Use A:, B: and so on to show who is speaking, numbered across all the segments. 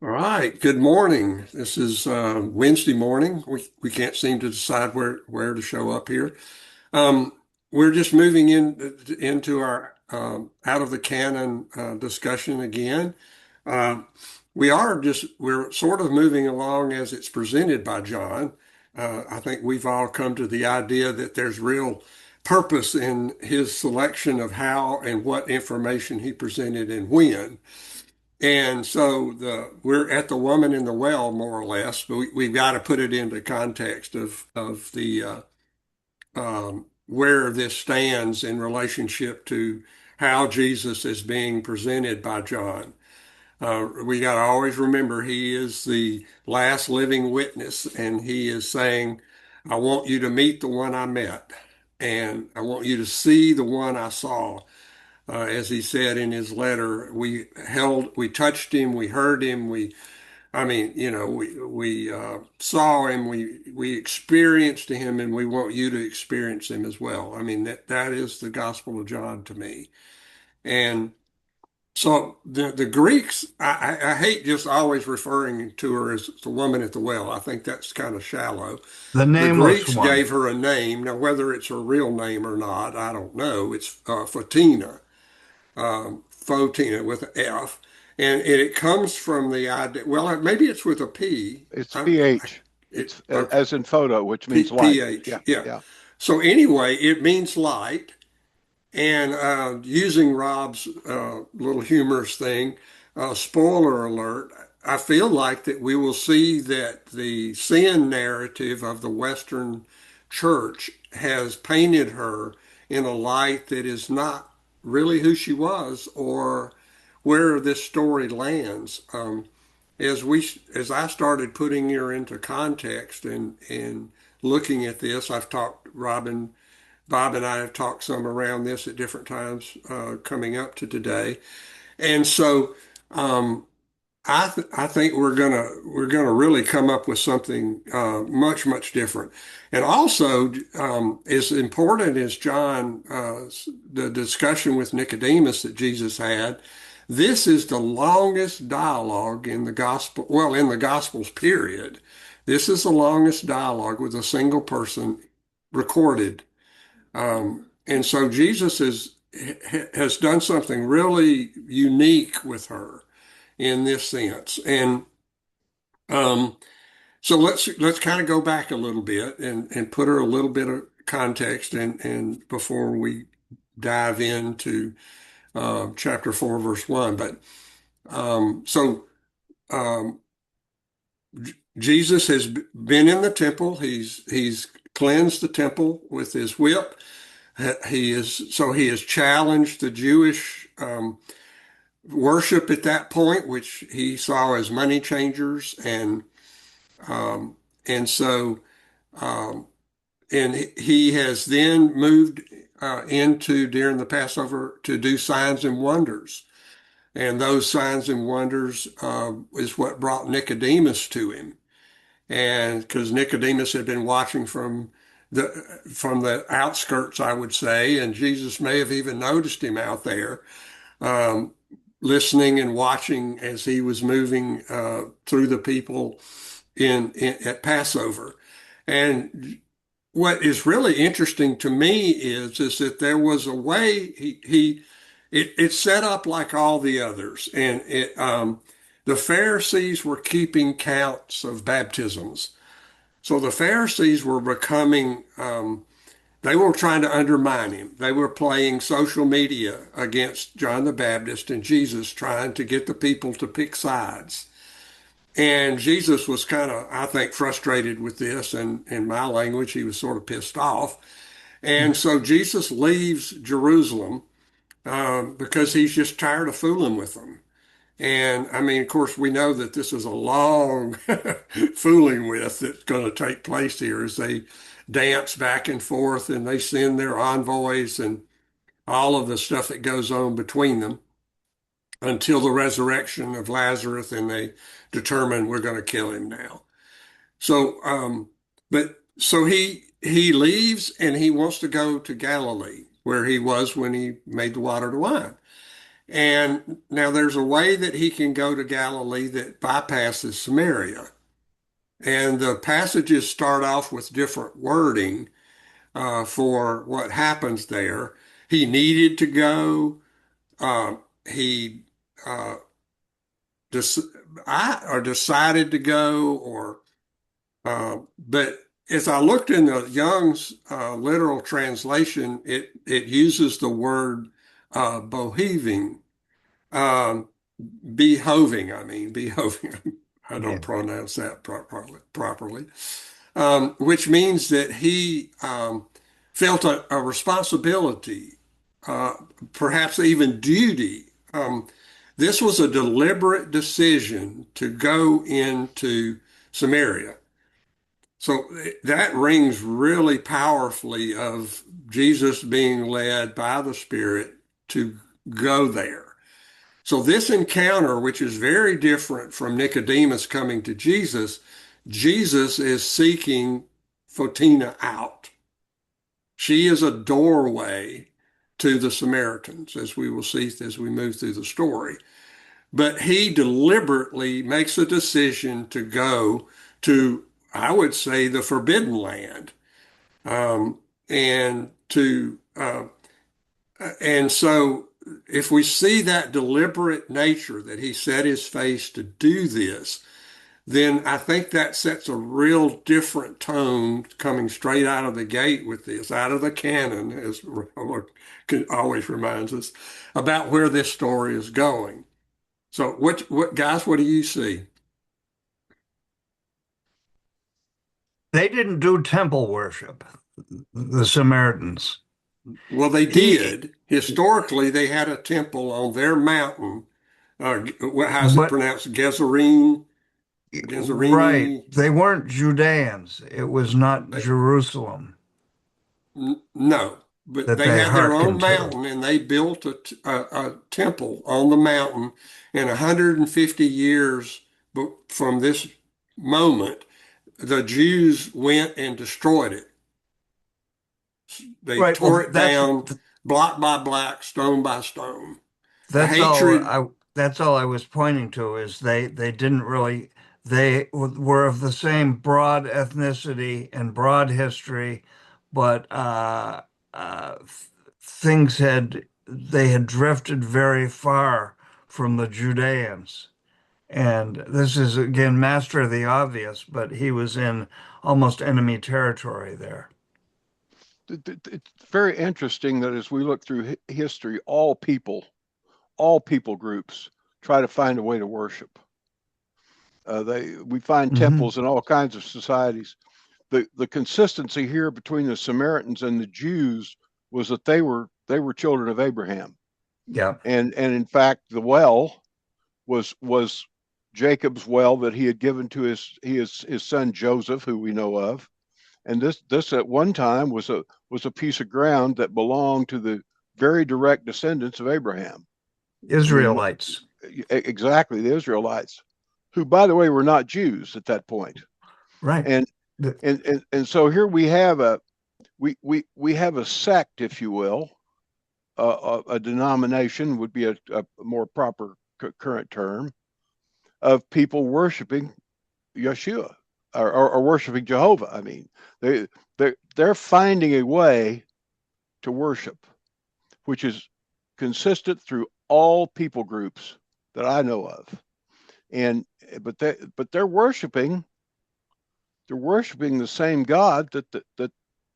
A: All right. Good morning. This is Wednesday morning. We can't seem to decide where to show up here. Um, we're just moving into our out of the canon discussion again. Uh, we're sort of moving along as it's presented by John. I think we've all come to the idea that there's real purpose in his selection of how and what information he presented and when. And so we're at the woman in the well, more or less, but we've got to put it into context of the where this stands in relationship to how Jesus is being presented by John. We got to always remember he is the last living witness, and he is saying, "I want you to meet the one I met, and I want you to see the one I saw." As he said in his letter, we touched him, we heard him, we saw him, we experienced him, and we want you to experience him as well. I mean, that is the Gospel of John to me. And so the Greeks, I hate just always referring to her as the woman at the well. I think that's kind of shallow.
B: The
A: The
B: nameless
A: Greeks
B: one.
A: gave her a name. Now, whether it's her real name or not, I don't know. It's Fatina. Photina with an F, and it comes from the idea. Well, maybe it's with a P.
B: It's
A: I,
B: PH.
A: it
B: It's
A: okay,
B: as in photo, which means light.
A: PH.
B: Yeah,
A: Yeah.
B: yeah.
A: So anyway, it means light. And using Rob's little humorous thing, spoiler alert, I feel like that we will see that the sin narrative of the Western church has painted her in a light that is not really who she was or where this story lands. As I started putting her into context and looking at this, I've talked Bob and I have talked some around this at different times coming up to today, and so um, I think we're gonna really come up with something much different, and also as important as John the discussion with Nicodemus that Jesus had. This is the longest dialogue in the gospel, well, in the gospels, period. This is the longest dialogue with a single person recorded, and so has done something really unique with her in this sense. And um, so let's kind of go back a little bit and put her a little bit of context and before we dive into chapter 4, verse 1. But so um, Jesus has been in the temple. He's cleansed the temple with his whip. He has challenged the Jewish worship at that point, which he saw as money changers, um, and so um, and he has then moved into during the Passover to do signs and wonders, and those signs and wonders is what brought Nicodemus to him, and because Nicodemus had been watching from the outskirts, I would say, and Jesus may have even noticed him out there, um, listening and watching as he was moving through the people at Passover. And what is really interesting to me is that there was a way it's set up like all the others, and the Pharisees were keeping counts of baptisms. So the Pharisees were becoming they were trying to undermine him. They were playing social media against John the Baptist and Jesus, trying to get the people to pick sides. And Jesus was kind of, I think, frustrated with this. And in my language, he was sort of pissed off. And so Jesus leaves Jerusalem because he's just tired of fooling with them. And I mean, of course, we know that this is a long fooling with that's going to take place here as they dance back and forth and they send their envoys and all of the stuff that goes on between them until the resurrection of Lazarus, and they determine we're going to kill him now. So, so he leaves and he wants to go to Galilee, where he was when he made the water to wine. And now there's a way that he can go to Galilee that bypasses Samaria. And the passages start off with different wording for what happens there. He needed to go. He uh, dec- or decided to go, or but as I looked in the Young's literal translation, it uses the word boheving, um, behoving. I mean, behoving. I
B: Yeah.
A: don't pronounce that properly, which means that he felt a responsibility, uh, perhaps even duty. This was a deliberate decision to go into Samaria. So that rings really powerfully of Jesus being led by the Spirit to go there. So this encounter, which is very different from Nicodemus coming to Jesus, Jesus is seeking Fotina out. She is a doorway to the Samaritans, as we will see as we move through the story. But he deliberately makes a decision to go to, I would say, the forbidden land, um, and to and so if we see that deliberate nature that he set his face to do this, then I think that sets a real different tone coming straight out of the gate with this, out of the canon, as always reminds us about where this story is going. So, what guys, what do you see?
B: They didn't do temple worship, the Samaritans.
A: Well, they
B: He,
A: did. Historically, they had a temple on their mountain. How's it
B: but
A: pronounced? Gezarene,
B: right,
A: Gezarini.
B: they weren't Judeans. It was not Jerusalem
A: No, but
B: that
A: they
B: they
A: had their own
B: hearkened to.
A: mountain and they built a temple on the mountain. And 150 years from this moment, the Jews went and destroyed it. They
B: Right, well,
A: tore it down block by block, stone by stone. A
B: that's all
A: hatred.
B: I was pointing to is they didn't really were of the same broad ethnicity and broad history, but things had they had drifted very far from the Judeans. And this is again master of the obvious, but he was in almost enemy territory there.
C: It's very interesting that as we look through history, all people groups try to find a way to worship. We find
B: Hmm.
C: temples in all kinds of societies. The consistency here between the Samaritans and the Jews was that they were children of Abraham,
B: Yeah,
C: and in fact the well was Jacob's well that he had given to his son Joseph, who we know of, and this at one time was a piece of ground that belonged to the very direct descendants of Abraham. I mean,
B: Israelites.
C: exactly, the Israelites, who, by the way, were not Jews at that point.
B: Right.
C: And
B: The-
C: so here we have a sect, if you will, a denomination would be a more proper current term of people worshiping Yeshua or worshiping Jehovah. I mean, they they're finding a way to worship, which is consistent through all people groups that I know of. And they're worshiping the same God that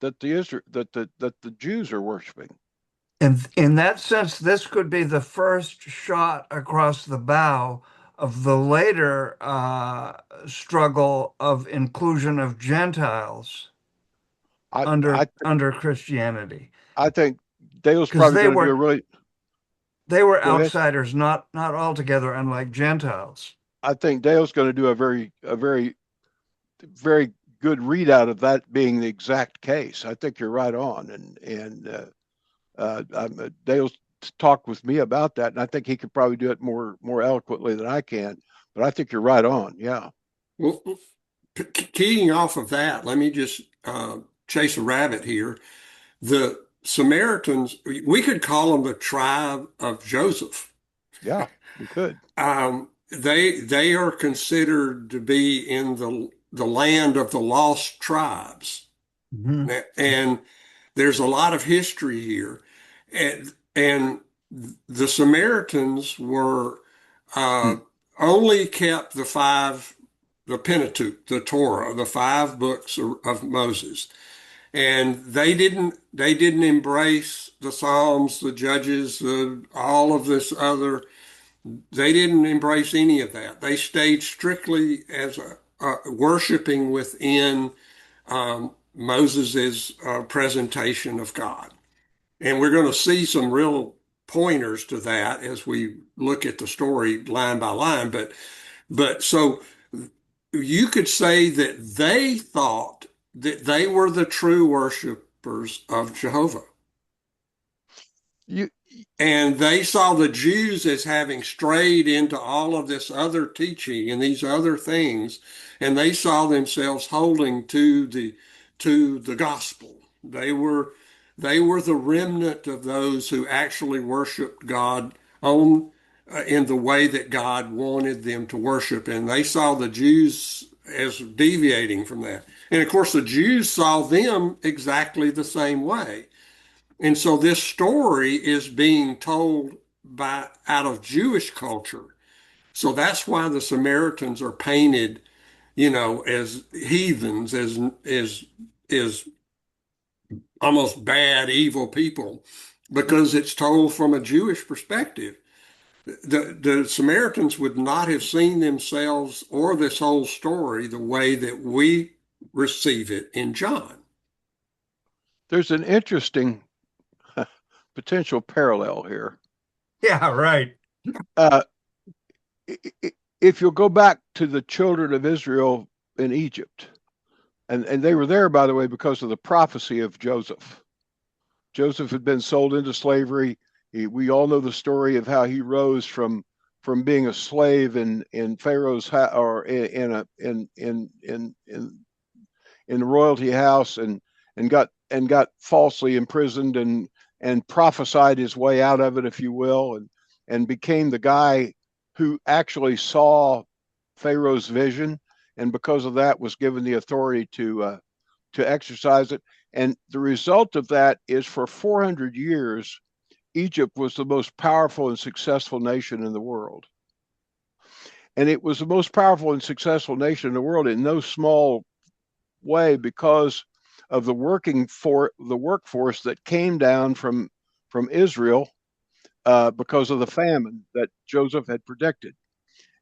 C: the Jews are worshiping.
B: And in that sense, this could be the first shot across the bow of the later struggle of inclusion of Gentiles
C: I
B: under
C: I
B: under Christianity,
C: I think Dale's
B: because
C: probably going to do a really
B: they were
C: go ahead.
B: outsiders, not altogether unlike Gentiles.
C: I think Dale's going to do a very good readout of that being the exact case. I think you're right on, and Dale's talked with me about that, and I think he could probably do it more eloquently than I can. But I think you're right on. Yeah,
A: Well, keying off of that, let me just chase a rabbit here. The Samaritans, we could call them the tribe of Joseph.
C: Yeah, we could.
A: They are considered to be in the land of the lost tribes.
B: Mhm.
A: And there's a lot of history here. And the Samaritans were
C: Hmm.
A: uh, only kept the Pentateuch, the Torah, the five books of Moses. And they didn't embrace the Psalms, the Judges, all of this other. They didn't embrace any of that. They stayed strictly as worshiping within Moses' presentation of God. And we're going to see some real pointers to that as we look at the story line by line. But so you could say that they thought that they were the true worshipers of Jehovah.
C: You,
A: And they saw the Jews as having strayed into all of this other teaching and these other things, and they saw themselves holding to the gospel. They were the remnant of those who actually worshiped God on in the way that God wanted them to worship, and they saw the Jews as deviating from that. And of course, the Jews saw them exactly the same way. And so this story is being told by out of Jewish culture. So that's why the Samaritans are painted, as heathens, as almost bad, evil people, because it's told from a Jewish perspective. The Samaritans would not have seen themselves or this whole story the way that we receive it in John.
C: there's an interesting potential parallel here.
B: Yeah, right.
C: Uh, if you'll go back to the children of Israel in Egypt, and they were there, by the way, because of the prophecy of Joseph. Joseph had been sold into slavery. We all know the story of how he rose from being a slave in Pharaoh's or in a in the royalty house, and got falsely imprisoned, and prophesied his way out of it, if you will, and became the guy who actually saw Pharaoh's vision, and because of that was given the authority to exercise it. And the result of that is, for 400 years, Egypt was the most powerful and successful nation in the world. And it was the most powerful and successful nation in the world in no small way because of the workforce that came down from Israel, because of the famine that Joseph had predicted.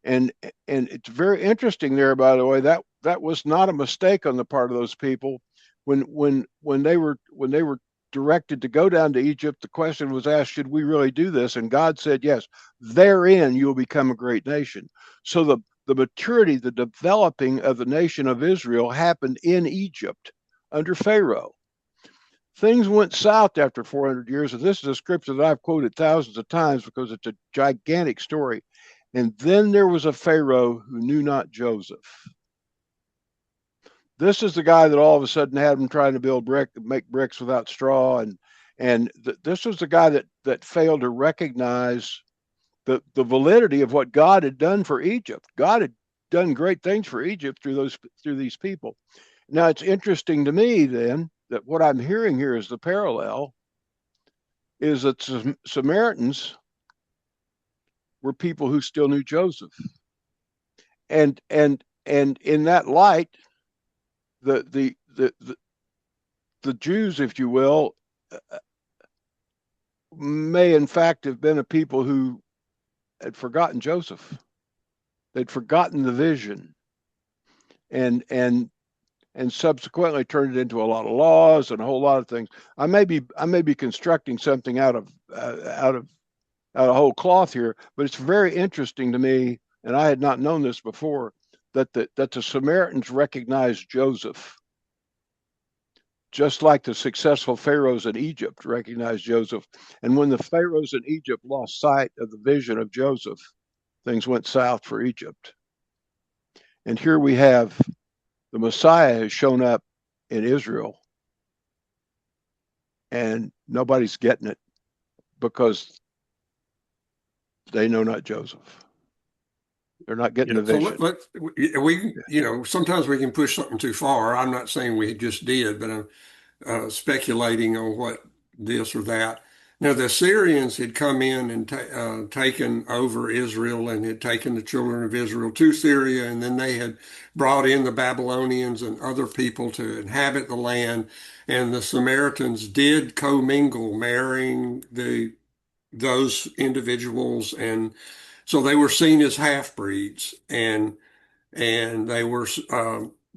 C: And and it's very interesting there, by the way, that was not a mistake on the part of those people. When they were directed to go down to Egypt, the question was asked, should we really do this? And God said, yes, therein you'll become a great nation. So the maturity, the developing of the nation of Israel happened in Egypt under Pharaoh. Things went south after 400 years, and this is a scripture that I've quoted thousands of times because it's a gigantic story. And then there was a Pharaoh who knew not Joseph. This is the guy that all of a sudden had him trying to make bricks without straw, and this was the guy that failed to recognize the validity of what God had done for Egypt. God had done great things for Egypt through these people. Now it's interesting to me then that what I'm hearing here is the parallel is that Samaritans were people who still knew Joseph, and in that light, the the the the, the Jews, if you will, may in fact have been a people who had forgotten Joseph. They'd forgotten the vision, and and and subsequently turned it into a lot of laws and a whole lot of things. I may be constructing something out of whole cloth here, but it's very interesting to me, and I had not known this before, that the Samaritans recognized Joseph, just like the successful pharaohs in Egypt recognized Joseph. And when the pharaohs in Egypt lost sight of the vision of Joseph, things went south for Egypt. And here we have the Messiah has shown up in Israel, and nobody's getting it because They know not Joseph. They're not getting the
A: So
C: vision.
A: sometimes we can push something too far. I'm not saying we just did, but I'm speculating on what this or that. Now, the Assyrians had come in and taken over Israel and had taken the children of Israel to Syria, and then they had brought in the Babylonians and other people to inhabit the land. And the Samaritans did commingle, marrying those individuals, and so they were seen as half breeds, and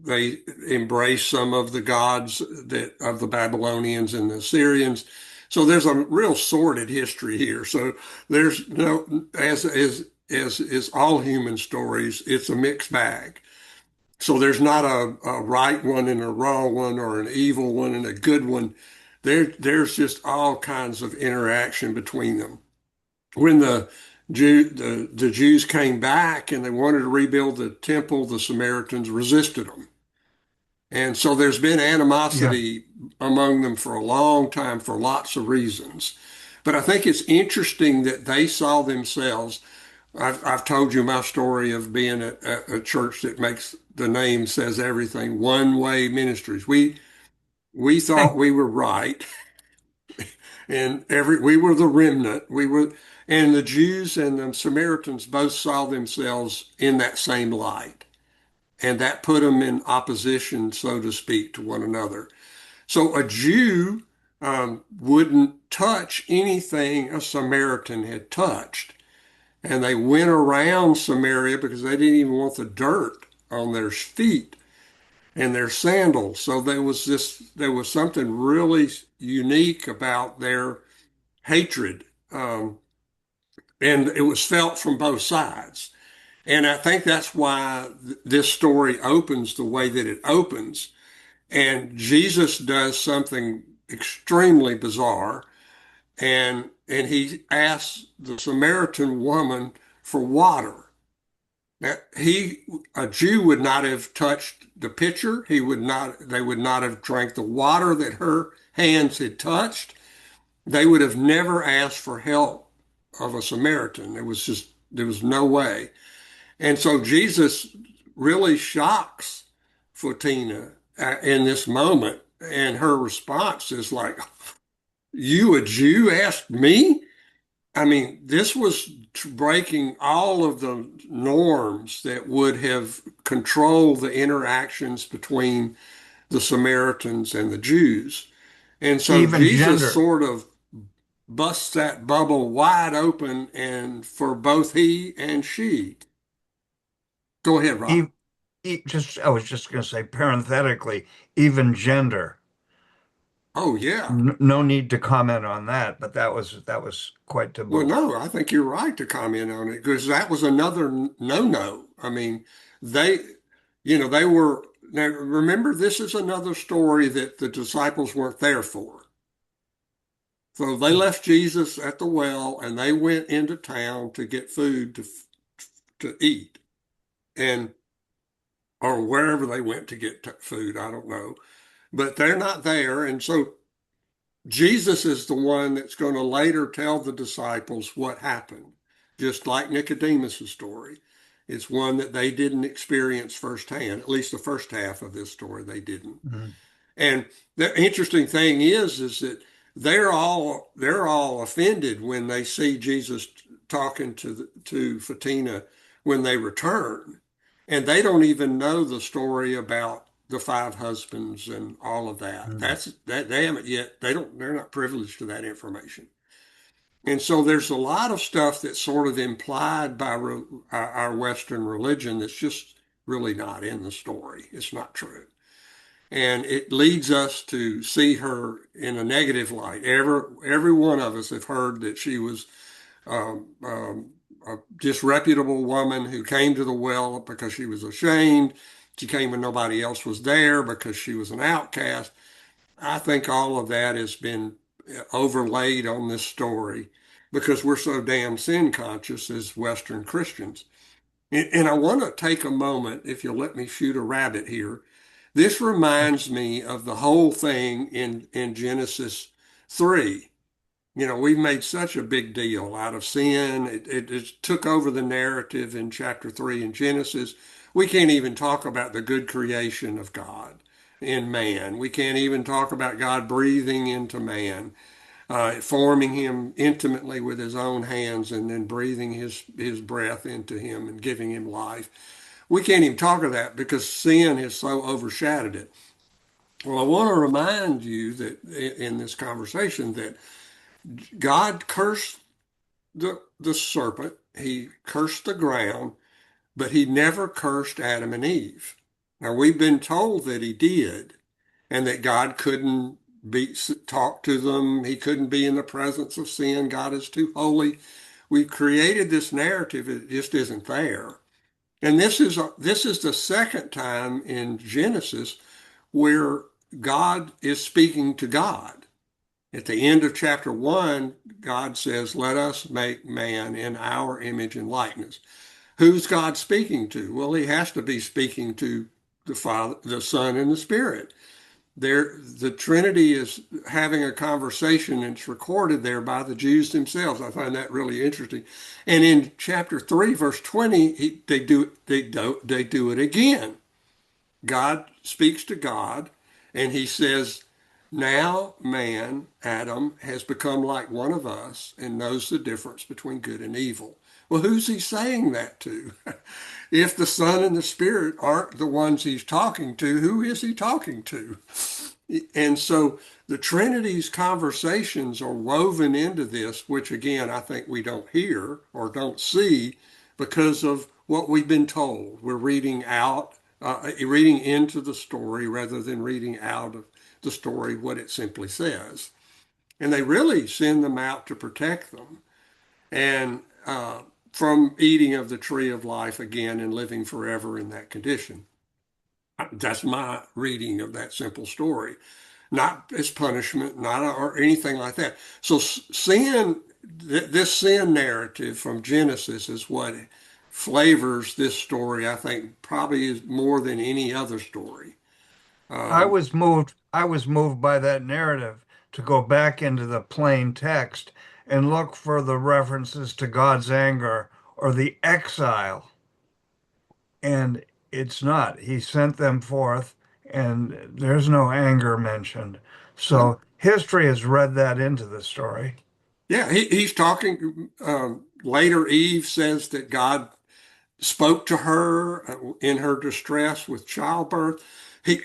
A: they embraced some of the gods that of the Babylonians and the Assyrians. So there's a real sordid history here. So there's no as is all human stories, it's a mixed bag. So there's not a right one and a wrong one or an evil one and a good one. There's just all kinds of interaction between them. When the Jews came back and they wanted to rebuild the temple, the Samaritans resisted them. And so there's been
B: Yeah.
A: animosity among them for a long time for lots of reasons. But I think it's interesting that they saw themselves. I've told you my story of being at a church that makes the name says everything, One Way Ministries. We thought we were right, and we were the remnant. And the Jews and the Samaritans both saw themselves in that same light, and that put them in opposition, so to speak, to one another. So a Jew wouldn't touch anything a Samaritan had touched, and they went around Samaria because they didn't even want the dirt on their feet and their sandals. So there was something really unique about their hatred. And it was felt from both sides. And I think that's why this story opens the way that it opens. And Jesus does something extremely bizarre. And he asks the Samaritan woman for water. Now, a Jew would not have touched the pitcher. They would not have drank the water that her hands had touched. They would have never asked for help of a Samaritan. There was no way. And so Jesus really shocks Fatina in this moment. And her response is like, "You, a Jew, asked me?" I mean, this was breaking all of the norms that would have controlled the interactions between the Samaritans and the Jews. And so
B: Even
A: Jesus
B: gender,
A: sort of busts that bubble wide open, and for both he and she. Go ahead, Rob.
B: e I was just going to say parenthetically, even gender.
A: Oh, yeah.
B: No need to comment on that, but that was quite
A: Well,
B: taboo.
A: no, I think you're right to comment on it because that was another no-no. I mean, they, they were, now remember, this is another story that the disciples weren't there for. So they left Jesus at the well and they went into town to get food to eat and, or wherever they went to get food, I don't know. But they're not there. And so Jesus is the one that's going to later tell the disciples what happened, just like Nicodemus's story. It's one that they didn't experience firsthand, at least the first half of this story they didn't.
B: Mhm.
A: And the interesting thing is that they're all offended when they see Jesus talking to Fatina when they return, and they don't even know the story about the five husbands and all of that.
B: Mhm.
A: That they haven't yet. They're not privileged to that information. And so there's a lot of stuff that's sort of implied by our Western religion that's just really not in the story. It's not true. And it leads us to see her in a negative light. Every one of us have heard that she was um, um, a disreputable woman who came to the well because she was ashamed. She came when nobody else was there because she was an outcast. I think all of that has been overlaid on this story because we're so damn sin conscious as Western Christians. And I want to take a moment, if you'll let me shoot a rabbit here. This reminds me of the whole thing in Genesis 3. We've made such a big deal out of sin. It took over the narrative in chapter 3 in Genesis. We can't even talk about the good creation of God in man. We can't even talk about God breathing into man, forming him intimately with his own hands and then breathing his breath into him and giving him life. We can't even talk of that because sin has so overshadowed it. Well, I want to remind you that in this conversation that God cursed the serpent, he cursed the ground, but he never cursed Adam and Eve. Now, we've been told that he did, and that God couldn't talk to them. He couldn't be in the presence of sin. God is too holy. We've created this narrative. It just isn't there. And this is the second time in Genesis where God is speaking to God. At the end of chapter 1, God says, "Let us make man in our image and likeness." Who's God speaking to? Well, he has to be speaking to the Father, the Son, and the Spirit. The Trinity is having a conversation, and it's recorded there by the Jews themselves. I find that really interesting. And in chapter 3, verse 20, they do it again. God speaks to God, and he says, "Now man, Adam, has become like one of us and knows the difference between good and evil." Well, who's he saying that to? If the Son and the Spirit aren't the ones he's talking to, who is he talking to? And so the Trinity's conversations are woven into this, which again, I think we don't hear or don't see because of what we've been told. We're reading into the story rather than reading out of the story what it simply says. And they really send them out to protect them and from eating of the tree of life again and living forever in that condition. That's my reading of that simple story, not as punishment, not or anything like that. So sin, this sin narrative from Genesis is what flavors this story. I think probably is more than any other story. Um,
B: I was moved by that narrative to go back into the plain text and look for the references to God's anger or the exile. And it's not. He sent them forth, and there's no anger mentioned.
A: no,
B: So history has read that into the story.
A: yeah, he's talking. Later, Eve says that God spoke to her in her distress with childbirth.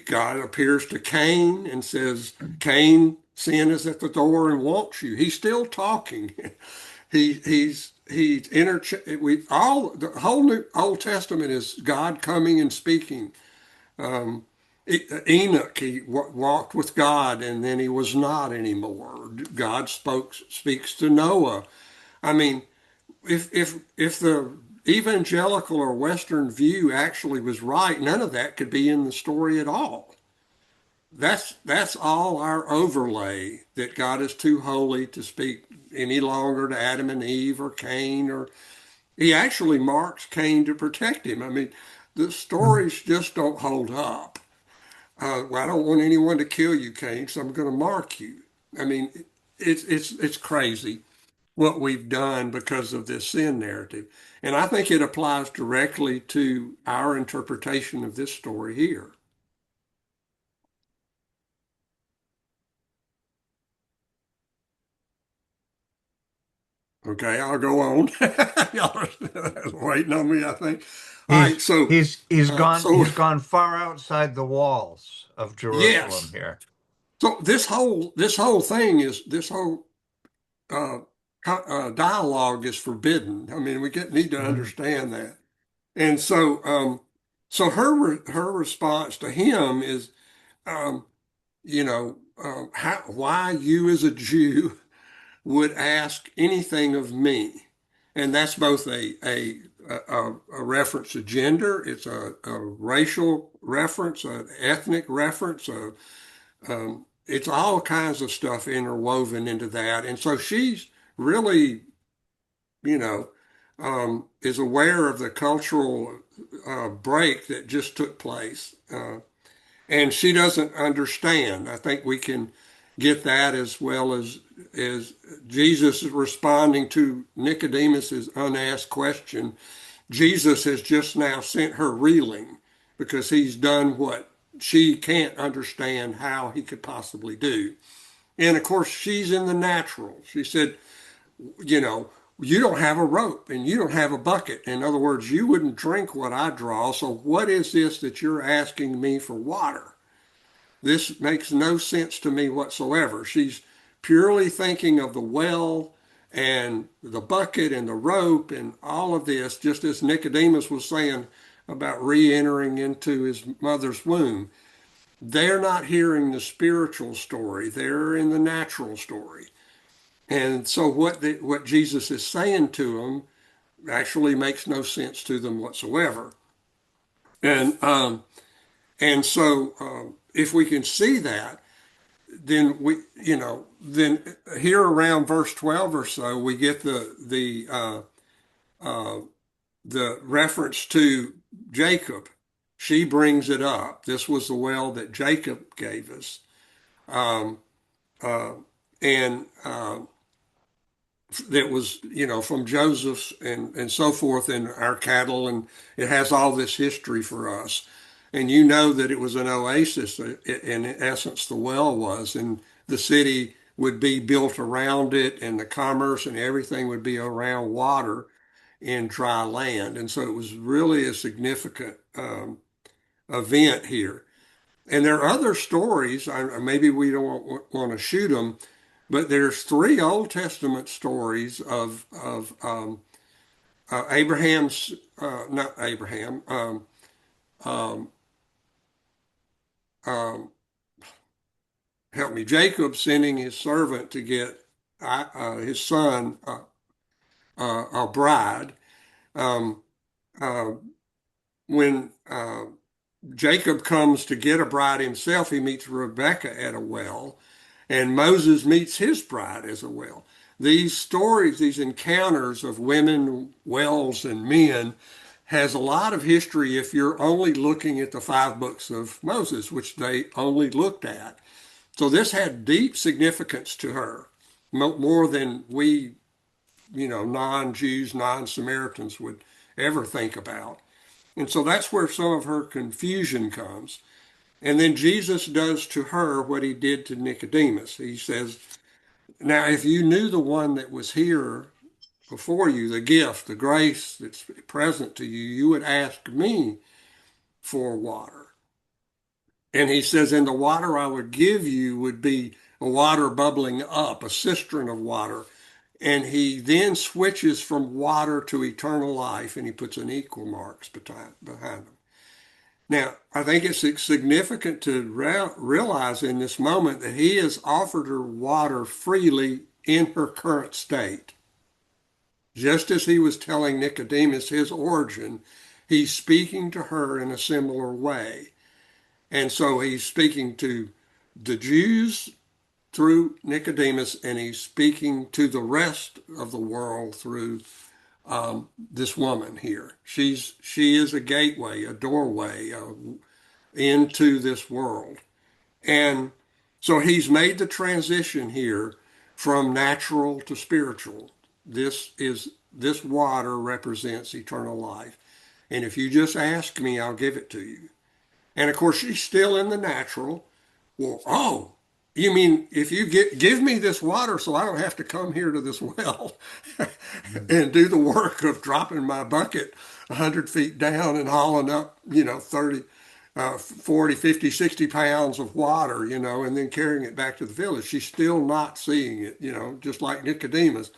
A: God appears to Cain and says, "Cain, sin is at the door and wants you." He's still talking. We all the whole New Old Testament is God coming and speaking. Um, Enoch, he walked with God and then he was not anymore. God speaks to Noah. I mean, if the evangelical or Western view actually was right, none of that could be in the story at all. That's all our overlay that God is too holy to speak any longer to Adam and Eve or Cain, or he actually marks Cain to protect him. I mean, the stories just don't hold up. Well, I don't want anyone to kill you, Cain, so I'm going to mark you. I mean, it's crazy what we've done because of this sin narrative. And I think it applies directly to our interpretation of this story here. Okay, I'll go on. Y'all are waiting on me, I think. All right, so so
B: He's gone far outside the walls of Jerusalem
A: yes.
B: here.
A: So this whole thing is this whole uh, dialogue is forbidden. I mean, need to
B: Mhm.
A: understand that. And so her response to him is, um, why you as a Jew would ask anything of me, and that's both a reference to gender, it's a racial reference, an ethnic reference, it's all kinds of stuff interwoven into that, and so she's really, you know, is aware of the cultural break that just took place. And she doesn't understand. I think we can get that as well as Jesus is responding to Nicodemus's unasked question. Jesus has just now sent her reeling because he's done what she can't understand how he could possibly do. And of course, she's in the natural. She said, you know, you don't have a rope and you don't have a bucket. In other words, you wouldn't drink what I draw. So what is this that you're asking me for water? This makes no sense to me whatsoever. She's purely thinking of the well and the bucket and the rope and all of this, just as Nicodemus was saying about re entering into his mother's womb. They're not hearing the spiritual story, they're in the natural story. And so what Jesus is saying to them actually makes no sense to them whatsoever. And if we can see that, then then here around verse 12 or so, we get the reference to Jacob. She brings it up. This was the well that Jacob gave us, um, uh, and that was from Joseph's and so forth, and our cattle, and it has all this history for us. And you know that it was an oasis, in essence, the well was, and the city would be built around it, and the commerce and everything would be around water in dry land. And so it was really a significant event here. And there are other stories. Maybe we don't want to shoot them, but there's three Old Testament stories of Abraham's, not Abraham, um, um, help me, Jacob sending his servant to get his son a bride. Um, uh, when Jacob comes to get a bride himself, he meets Rebekah at a well, and Moses meets his bride as a well. These stories, these encounters of women, wells, and men has a lot of history if you're only looking at the five books of Moses, which they only looked at. So this had deep significance to her, more than we, non-Jews, non-Samaritans would ever think about. And so that's where some of her confusion comes. And then Jesus does to her what he did to Nicodemus. He says, now, if you knew the one that was here before you, the gift, the grace that's present to you, you would ask me for water. And he says, and the water I would give you would be a water bubbling up, a cistern of water. And he then switches from water to eternal life, and he puts an equal marks behind them. Now, I think it's significant to realize in this moment that he has offered her water freely in her current state. Just as he was telling Nicodemus his origin, he's speaking to her in a similar way. And so he's speaking to the Jews through Nicodemus, and he's speaking to the rest of the world through this woman here. She is a gateway, a doorway into this world. And so he's made the transition here from natural to spiritual. This water represents eternal life. And if you just ask me, I'll give it to you. And of course, she's still in the natural. Well, oh, you mean if you give me this water so I don't have to come here to this well and do the work of dropping my bucket 100 feet down and hauling up, 30, 40, 50, 60 pounds of water, and then carrying it back to the village. She's still not seeing it, just like Nicodemus.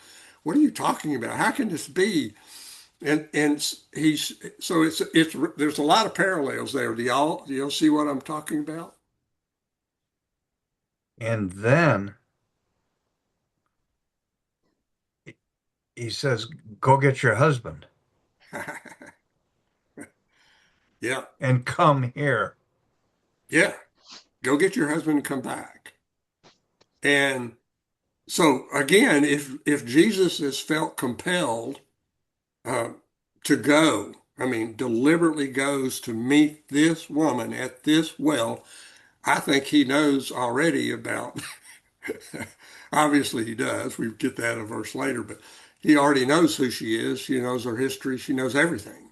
A: What are you talking about? How can this be? And he's so it's there's a lot of parallels there. Do y'all see what I'm talking about?
B: And then he says, go get your husband
A: Yeah,
B: and come here.
A: yeah. Go get your husband and come back. And so again, if Jesus has felt compelled uh, to go, I mean, deliberately goes to meet this woman at this well, I think he knows already about Obviously, he does. We get that a verse later, but he already knows who she is. She knows her history. She knows everything.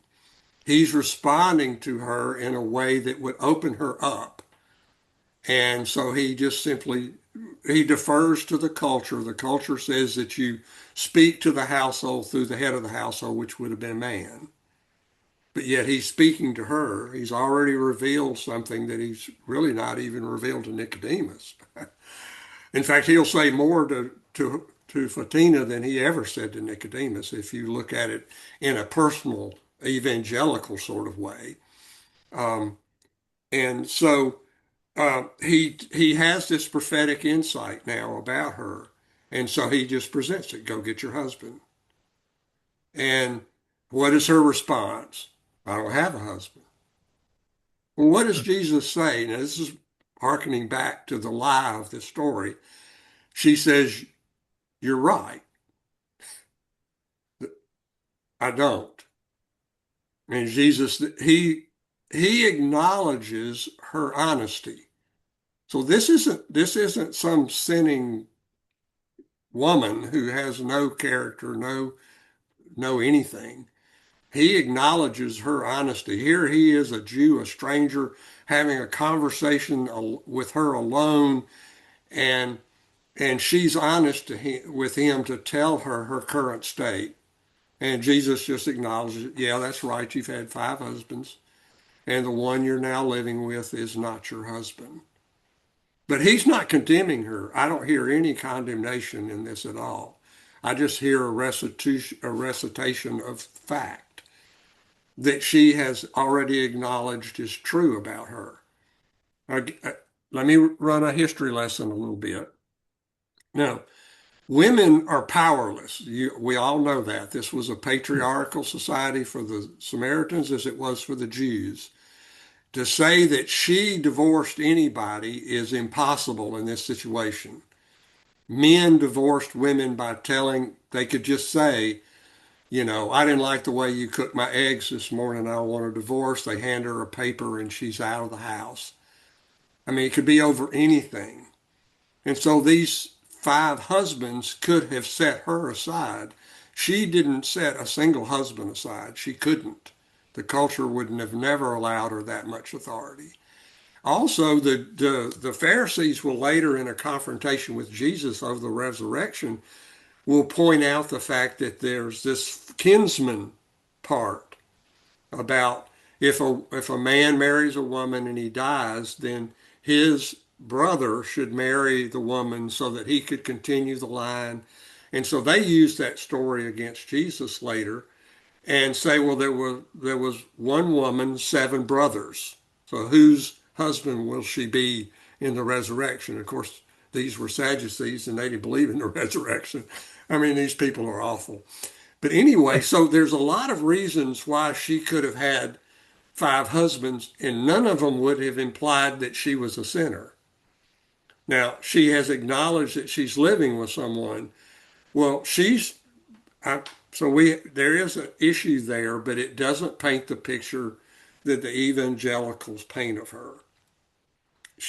A: He's responding to her in a way that would open her up. And so he just simply he defers to the culture. The culture says that you speak to the household through the head of the household, which would have been man. But yet he's speaking to her. He's already revealed something that he's really not even revealed to Nicodemus. In fact, he'll say more to Fatina than he ever said to Nicodemus if you look at it in a personal evangelical sort of way. Um, and so he has this prophetic insight now about her, and so he just presents it. Go get your husband. And what is her response? I don't have a husband. Well, what does Jesus say? Now this is hearkening back to the lie of this story. She says, "You're right. I don't." And Jesus, he acknowledges her honesty. So this isn't some sinning woman who has no character, no anything. He acknowledges her honesty. Here he is, a Jew, a stranger, having a conversation with her alone, and and she's honest with him to tell her her current state. And Jesus just acknowledges, yeah, that's right. You've had five husbands, and the one you're now living with is not your husband. But he's not condemning her. I don't hear any condemnation in this at all. I just hear a recitation of fact that she has already acknowledged is true about her. Uh, Let me run a history lesson a little bit. Now, women are powerless. We all know that. This was a patriarchal society for the Samaritans as it was for the Jews. To say that she divorced anybody is impossible in this situation. Men divorced women by telling, they could just say, I didn't like the way you cooked my eggs this morning. I want a divorce. They hand her a paper and she's out of the house. I mean, it could be over anything. And so these five husbands could have set her aside. She didn't set a single husband aside. She couldn't. The culture would have never allowed her that much authority. Also, the Pharisees will later, in a confrontation with Jesus over the resurrection, will point out the fact that there's this kinsman part about if a man marries a woman and he dies, then his brother should marry the woman so that he could continue the line. And so they use that story against Jesus later and say, well, there was one woman, seven brothers. So whose husband will she be in the resurrection? Of course, these were Sadducees and they didn't believe in the resurrection. I mean, these people are awful. But anyway, so there's a lot of reasons why she could have had five husbands, and none of them would have implied that she was a sinner. Now, she has acknowledged that she's living with someone. Well, there is an issue there, but it doesn't paint the picture that the evangelicals paint of her.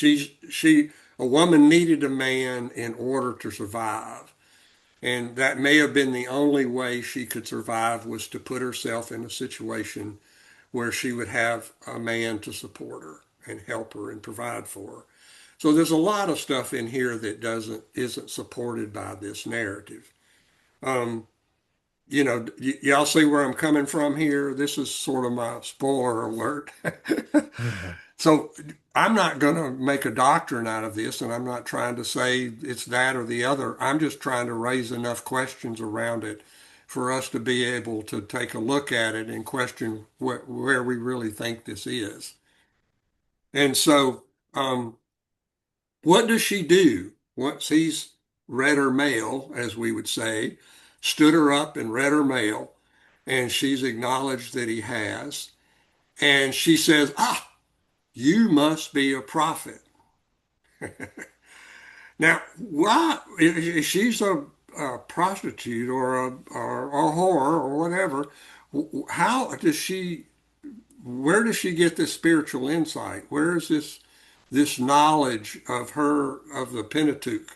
A: A woman needed a man in order to survive. And that may have been the only way she could survive was to put herself in a situation where she would have a man to support her and help her and provide for her. So there's a lot of stuff in here that isn't supported by this narrative. Um, y'all see where I'm coming from here. This is sort of my spoiler alert. So I'm not going to make a doctrine out of this, and I'm not trying to say it's that or the other. I'm just trying to raise enough questions around it for us to be able to take a look at it and question where we really think this is. And so, what does she do once he's read her mail, as we would say, stood her up and read her mail, and she's acknowledged that he has, and she says, you must be a prophet. Now, why, if she's a prostitute or a whore or whatever, how does she, where does she get this spiritual insight? Where is this knowledge of the Pentateuch?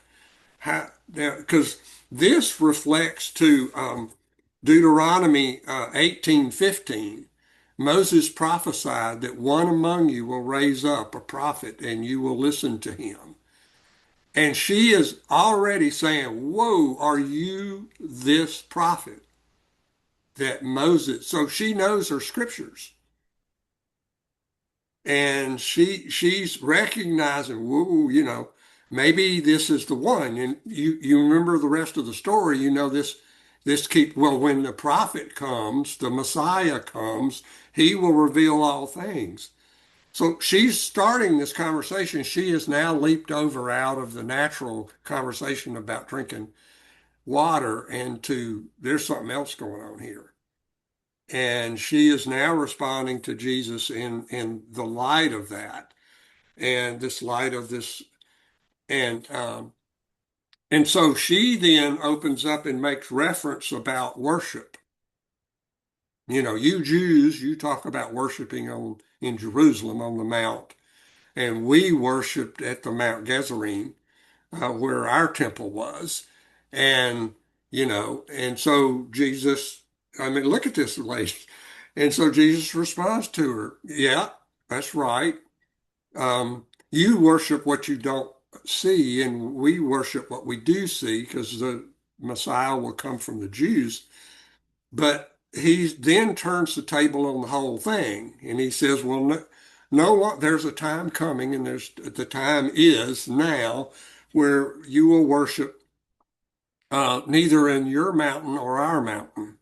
A: Because this reflects to Deuteronomy 18:15. Moses prophesied that one among you will raise up a prophet and you will listen to him. And she is already saying, whoa, are you this prophet that Moses? So she knows her scriptures. And she's recognizing, whoa, maybe this is the one. And you remember the rest of the story, well, when the prophet comes, the Messiah comes, he will reveal all things. So she's starting this conversation. She has now leaped over out of the natural conversation about drinking water into there's something else going on here. And she is now responding to Jesus in the light of that and this light of this. And, um, and so she then opens up and makes reference about worship. You Jews, you talk about worshiping in Jerusalem on the Mount, and we worshiped at the Mount Gerizim, where our temple was. And, and so Jesus, I mean, look at this lady. And so Jesus responds to her, yeah, that's right. You worship what you don't see, and we worship what we do see because the Messiah will come from the Jews. But he then turns the table on the whole thing, and he says, well, no, there's a time coming, and the time is now where you will worship neither in your mountain or our mountain.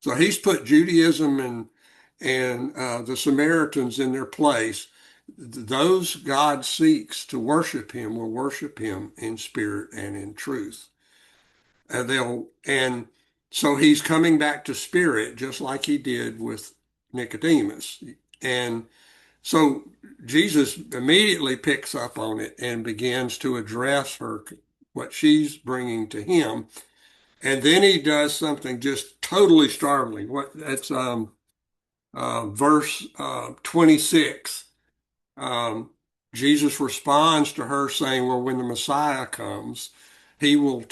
A: So he's put Judaism and the Samaritans in their place. Those God seeks to worship him will worship him in spirit and in truth. And so he's coming back to spirit just like he did with Nicodemus. And so Jesus immediately picks up on it and begins to address her, what she's bringing to him. And then he does something just totally startling. That's verse 26. Um, Jesus responds to her saying, well, when the Messiah comes, he will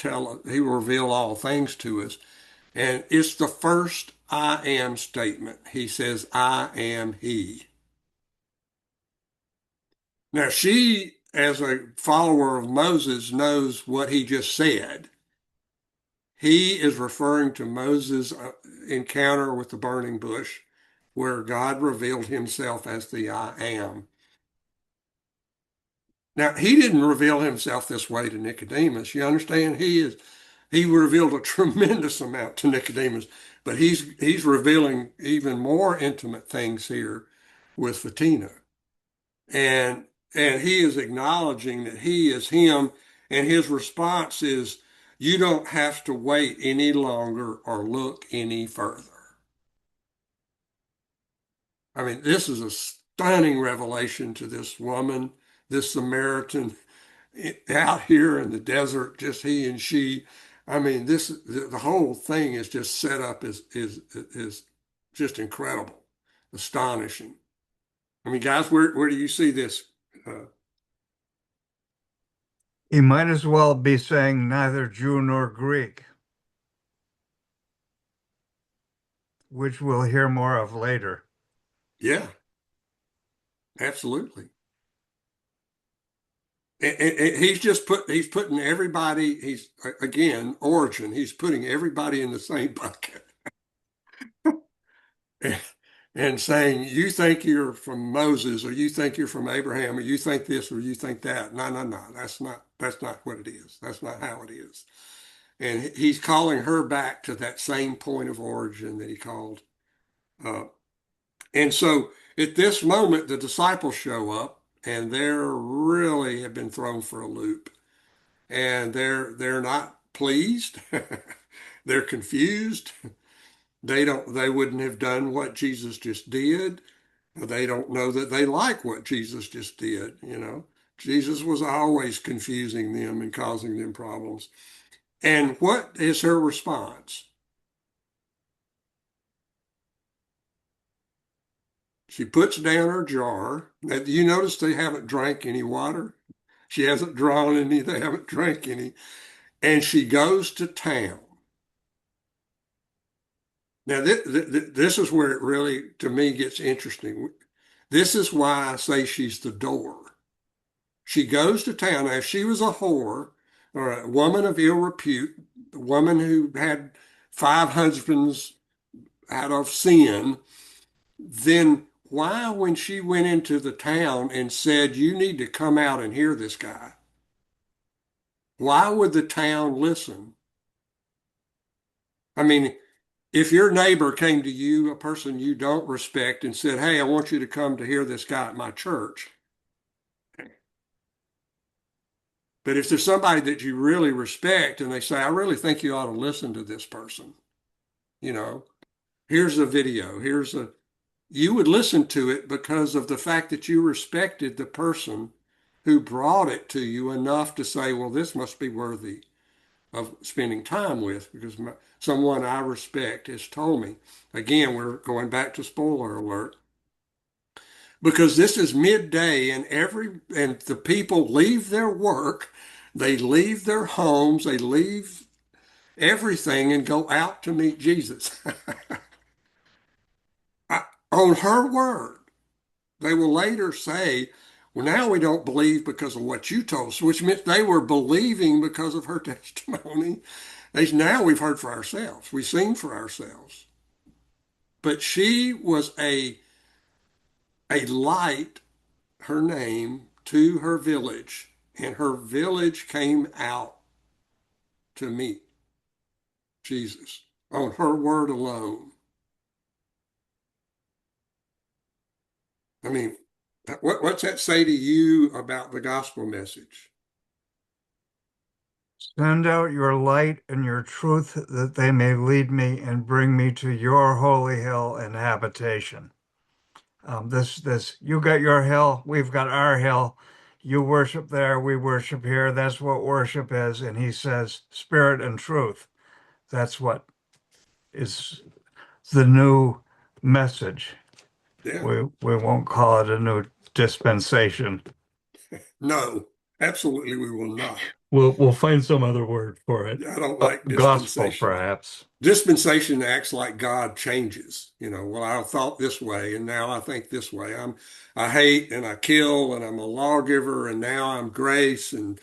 A: reveal all things to us. And it's the first I am statement. He says, I am he. Now, she, as a follower of Moses, knows what he just said. He is referring to Moses' encounter with the burning bush, where God revealed himself as the I am. Now, he didn't reveal himself this way to Nicodemus. You understand? He revealed a tremendous amount to Nicodemus, but he's revealing even more intimate things here with Fatina. And and he is acknowledging that he is him, and his response is, you don't have to wait any longer or look any further. I mean, this is a stunning revelation to this woman, this Samaritan out here in the desert, just he and she. I mean, the whole thing is just set up is just incredible, astonishing. I mean, guys, where do you see this? Uh,
B: He might as well be saying neither Jew nor Greek, which we'll hear more of later.
A: yeah, absolutely. And he's putting everybody. He's again origin. He's putting everybody in the same bucket. And saying, you think you're from Moses, or you think you're from Abraham, or you think this, or you think that. No, no, no. That's not what it is. That's not how it is. And he's calling her back to that same point of origin that he called. Uh, and so at this moment, the disciples show up, and they're really have been thrown for a loop, and they're not pleased. They're confused. They wouldn't have done what Jesus just did. They don't know that they like what Jesus just did. Jesus was always confusing them and causing them problems. And what is her response? She puts down her jar. Now, do you notice they haven't drank any water? She hasn't drawn any, they haven't drank any. And she goes to town. Now, this is where it really, to me, gets interesting. This is why I say she's the door. She goes to town. Now, if she was a whore or a woman of ill repute, a woman who had five husbands out of sin, then why, when she went into the town and said, you need to come out and hear this guy, why would the town listen? I mean, if your neighbor came to you, a person you don't respect, and said, hey, I want you to come to hear this guy at my church. But if there's somebody that you really respect and they say, I really think you ought to listen to this person, you know, here's a video, you would listen to it because of the fact that you respected the person who brought it to you enough to say, well, this must be worthy of spending time with because someone I respect has told me. Again, we're going back to spoiler alert because this is midday and the people leave their work, they leave their homes, they leave everything and go out to meet Jesus. I, on her word. They will later say, well, now we don't believe because of what you told us, which meant they were believing because of her testimony. Now we've heard for ourselves. We've seen for ourselves. But she was a light, her name, to her village. And her village came out to meet Jesus on her word alone. I mean, what's that say to you about the gospel message?
B: Send out your light and your truth that they may lead me and bring me to your holy hill and habitation. You got your hill, we've got our hill. You worship there, we worship here. That's what worship is. And he says, spirit and truth. That's what is the new message.
A: Yeah,
B: We won't call it a new dispensation.
A: no, absolutely we will not.
B: We'll find some other word for it.
A: I don't like
B: Gospel,
A: dispensation.
B: perhaps.
A: Dispensation acts like God changes. Well, I thought this way and now I think this way. I hate and I kill and I'm a lawgiver and now I'm grace. And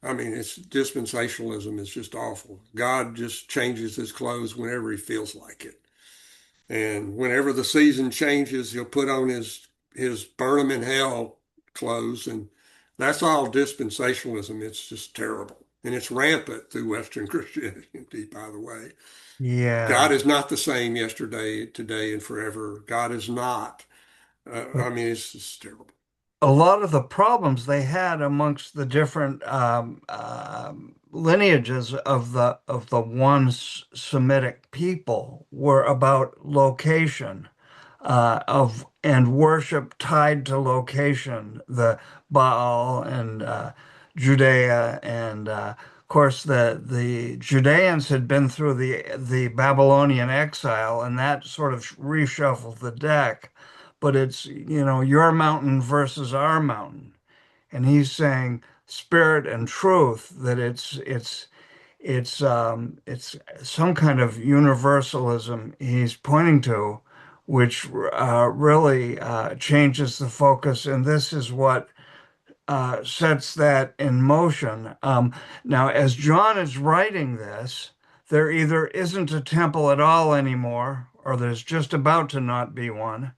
A: I mean, it's dispensationalism is just awful. God just changes his clothes whenever he feels like it. And whenever the season changes, he'll put on his burn 'em in hell clothes. And that's all dispensationalism. It's just terrible. And it's rampant through Western Christianity, by the way. God
B: Yeah.
A: is not the same yesterday, today, and forever. God is not. I mean, it's just terrible.
B: A lot of the problems they had amongst the different lineages of the one Semitic people were about location of and worship tied to location, the Baal and Judea, and of course the Judeans had been through the Babylonian exile, and that sort of reshuffled the deck. But it's, your mountain versus our mountain, and he's saying spirit and truth, that it's some kind of universalism he's pointing to, which really changes the focus, and this is what sets that in motion. Now, as John is writing this, there either isn't a temple at all anymore, or there's just about to not be one.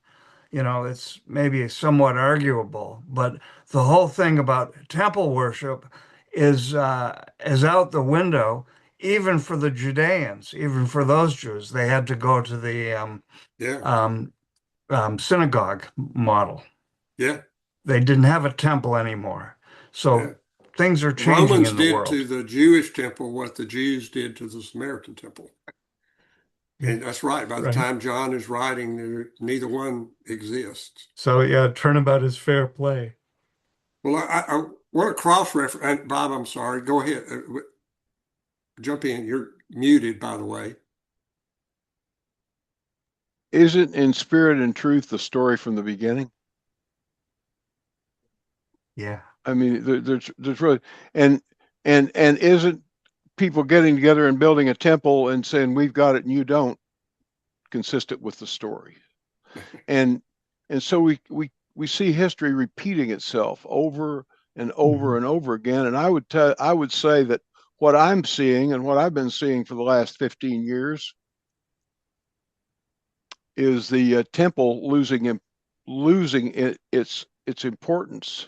B: It's maybe somewhat arguable, but the whole thing about temple worship is out the window, even for the Judeans, even for those Jews. They had to go to the
A: Yeah,
B: um, synagogue model.
A: yeah,
B: They didn't have a temple anymore.
A: yeah.
B: So things are
A: The
B: changing
A: Romans
B: in the
A: did to
B: world.
A: the Jewish temple what the Jews did to the Samaritan temple.
B: Yeah,
A: And that's right. By the
B: right.
A: time John is writing, neither one exists.
B: So yeah, turnabout is fair play.
A: Well, I want to cross-reference. Bob, I'm sorry. Go ahead. Jump in. You're muted, by the way.
C: Isn't in spirit and truth the story from the beginning?
B: Yeah.
C: I mean, there's really and and isn't people getting together and building a temple and saying we've got it and you don't consistent with the story. And so we see history repeating itself over and over
B: Mhm.
C: and over again. And I would say that what I'm seeing and what I've been seeing for the last 15 years is the temple losing its importance,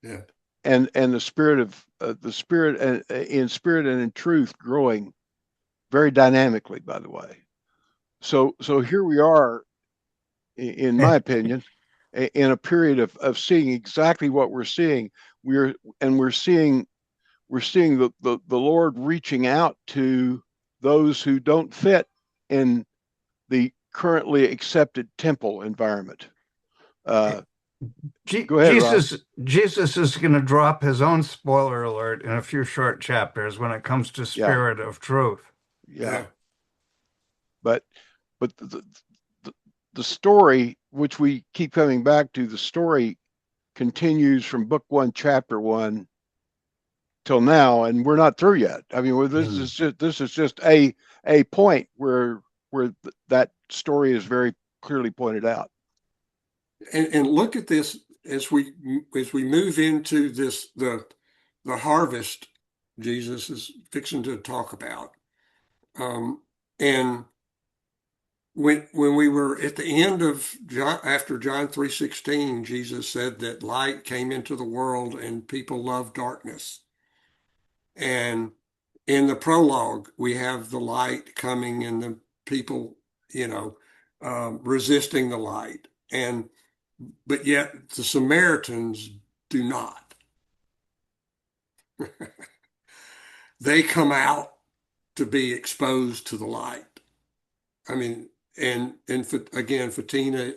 A: Yeah.
C: and the spirit and in spirit and in truth growing very dynamically, by the way. So here we are, in my opinion, in a period of seeing exactly what we're seeing. We're and we're seeing the Lord reaching out to those who don't fit in the currently accepted temple environment. Uh, Go ahead, Rob.
B: Jesus is going to drop his own spoiler alert in a few short chapters when it comes to
C: Yeah,
B: Spirit of Truth.
C: yeah.
A: Yeah.
C: But the the story, which we keep coming back to, the story continues from book one, chapter one, till now, and we're not through yet. I mean,
B: Mm.
C: this is just a point where that story is very clearly pointed out.
A: And look at this as we move into this the harvest Jesus is fixing to talk about. And when we were at the end of John, after John 3:16, Jesus said that light came into the world and people loved darkness. And in the prologue, we have the light coming and the people, you know, resisting the light. And but yet the Samaritans do not. They come out to be exposed to the light. I mean, again, Fatina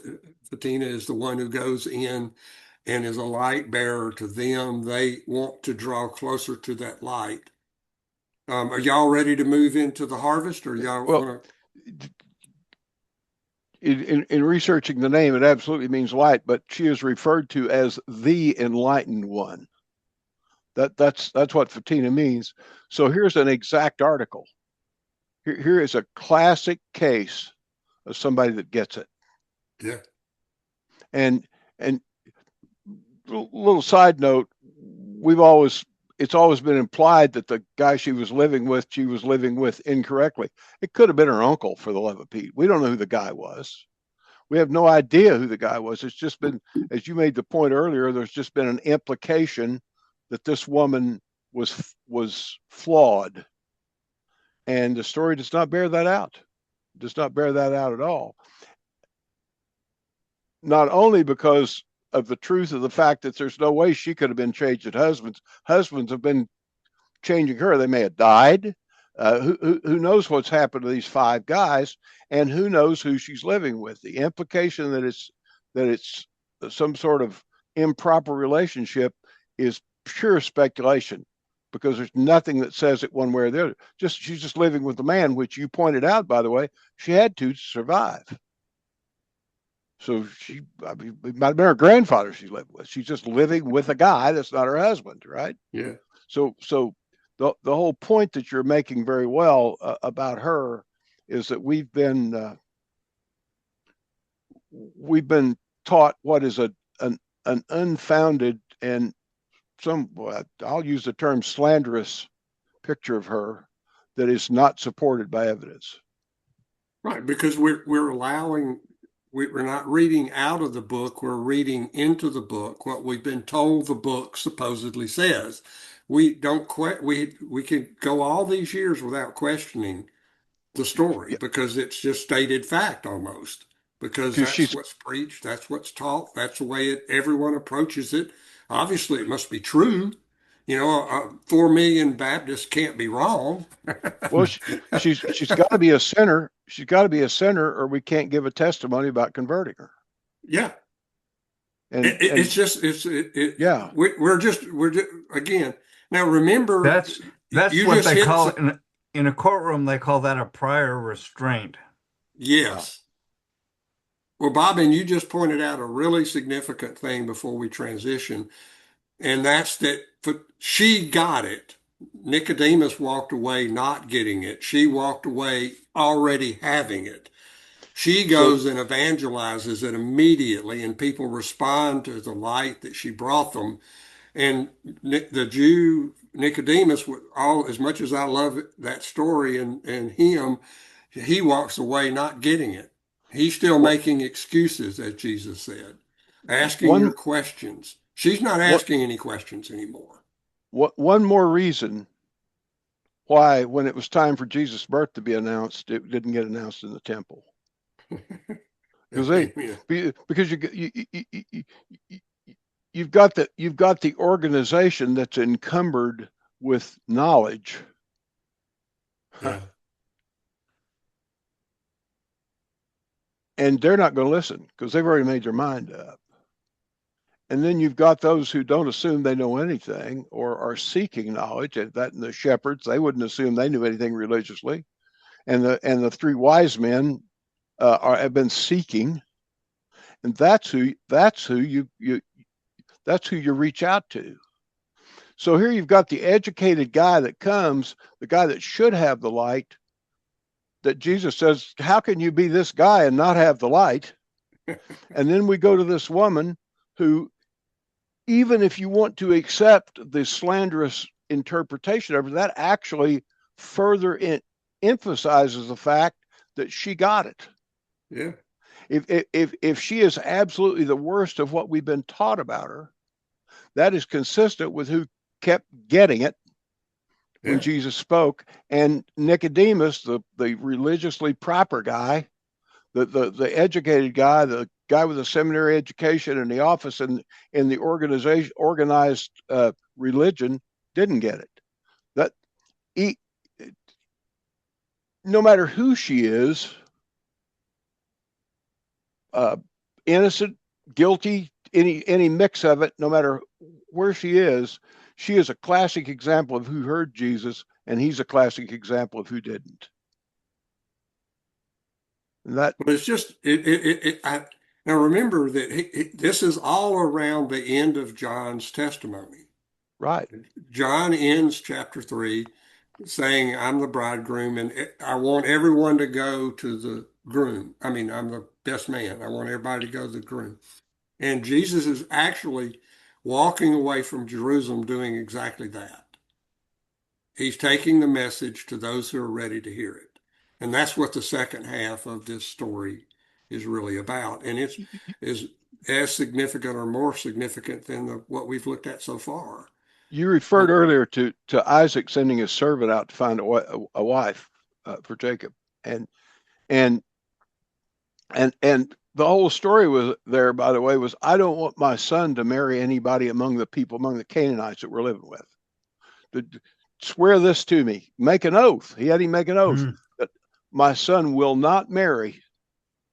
A: is the one who goes in and is a light bearer to them. They want to draw closer to that light. Are y'all ready to move into the harvest, or y'all
C: Well,
A: want
C: in researching the name, it absolutely means light, but she is referred to as the enlightened one. That's what Fatina means. So here's an exact article. Here is a classic case of somebody that gets it.
A: to? Yeah,
C: And and little side note, we've always it's always been implied that the guy she was living with incorrectly. It could have been her uncle, for the love of Pete. We don't know who the guy was. We have no idea who the guy was. It's just been, as you made the point earlier, there's just been an implication that this woman was flawed, and the story does not bear that out. Does not bear that out at all. Not only because of the truth of the fact that there's no way she could have been changed at husbands. Husbands have been changing her. They may have died. Who knows what's happened to these five guys, and who knows who she's living with? The implication that it's some sort of improper relationship is pure speculation, because there's nothing that says it one way or the other. Just she's just living with the man, which you pointed out, by the way, she had to survive. So I mean, it might have been her grandfather she lived with. She's just living with a guy that's not her husband, right?
A: yeah,
C: So the whole point that you're making very well about her is that we've been taught what is an unfounded and some, I'll use the term, slanderous picture of her that is not supported by evidence.
A: right. Because we're allowing we're not reading out of the book. We're reading into the book what we've been told the book supposedly says. We don't we can go all these years without questioning the story
C: Yeah,
A: because it's just stated fact almost. Because
C: because
A: that's
C: she's
A: what's preached, that's what's taught, that's the way everyone approaches it. Obviously, it must be true. 4 million Baptists can't be wrong.
C: well, she's got to be a sinner. She's got to be a sinner, or we can't give a testimony about converting her.
A: Yeah,
C: And
A: it's just
C: yeah,
A: we're just again. Now remember,
B: That's
A: you
B: what
A: just
B: they
A: hit
B: call it in a courtroom. They call that a prior restraint.
C: yeah.
A: yes. Well, Bob, and you just pointed out a really significant thing before we transition. And that's that she got it. Nicodemus walked away not getting it. She walked away already having it. She
C: So
A: goes and evangelizes it immediately, and people respond to the light that she brought them. And the Jew Nicodemus, all as much as I love that story and him, he walks away not getting it. He's still
C: what
A: making excuses, as Jesus said, asking your
C: one
A: questions. She's not
C: what
A: asking any questions anymore.
C: one more reason why, when it was time for Jesus' birth to be announced, it didn't get announced in the temple. Because
A: Amen.
C: because you've got the organization that's encumbered with knowledge,
A: Yeah.
C: and they're not going to listen because they've already made their mind up. And then you've got those who don't assume they know anything or are seeking knowledge, and the shepherds, they wouldn't assume they knew anything religiously. And the three wise men have been seeking, and that's who you reach out to. So here you've got the educated guy that comes, the guy that should have the light, that Jesus says, how can you be this guy and not have the light? And then we go to this woman who, even if you want to accept the slanderous interpretation of it, that actually further emphasizes the fact that she got it.
A: Yeah.
C: If she is absolutely the worst of what we've been taught about her, that is consistent with who kept getting it when
A: Yeah.
C: Jesus spoke. And Nicodemus, the religiously proper guy, the educated guy, the guy with a seminary education in the office and in the organized religion, didn't get it. That he, no matter who she is, uh, innocent, guilty, any mix of it, no matter where she is a classic example of who heard Jesus, and he's a classic example of who didn't. And that
A: But it's just now remember that this is all around the end of John's testimony.
C: right.
A: John ends chapter 3 saying, I'm the bridegroom and I want everyone to go to the groom. I mean, I'm the best man. I want everybody to go to the groom. And Jesus is actually walking away from Jerusalem doing exactly that. He's taking the message to those who are ready to hear it. And that's what the second half of this story is really about. And it's is as significant or more significant than what we've looked at so far.
C: You referred earlier to Isaac sending his servant out to find a wife for Jacob, and and and the whole story was there. By the way, was I don't want my son to marry anybody among the Canaanites that we're living with. Swear this to me. Make an oath. He had him make an oath
B: Mm.
C: that my son will not marry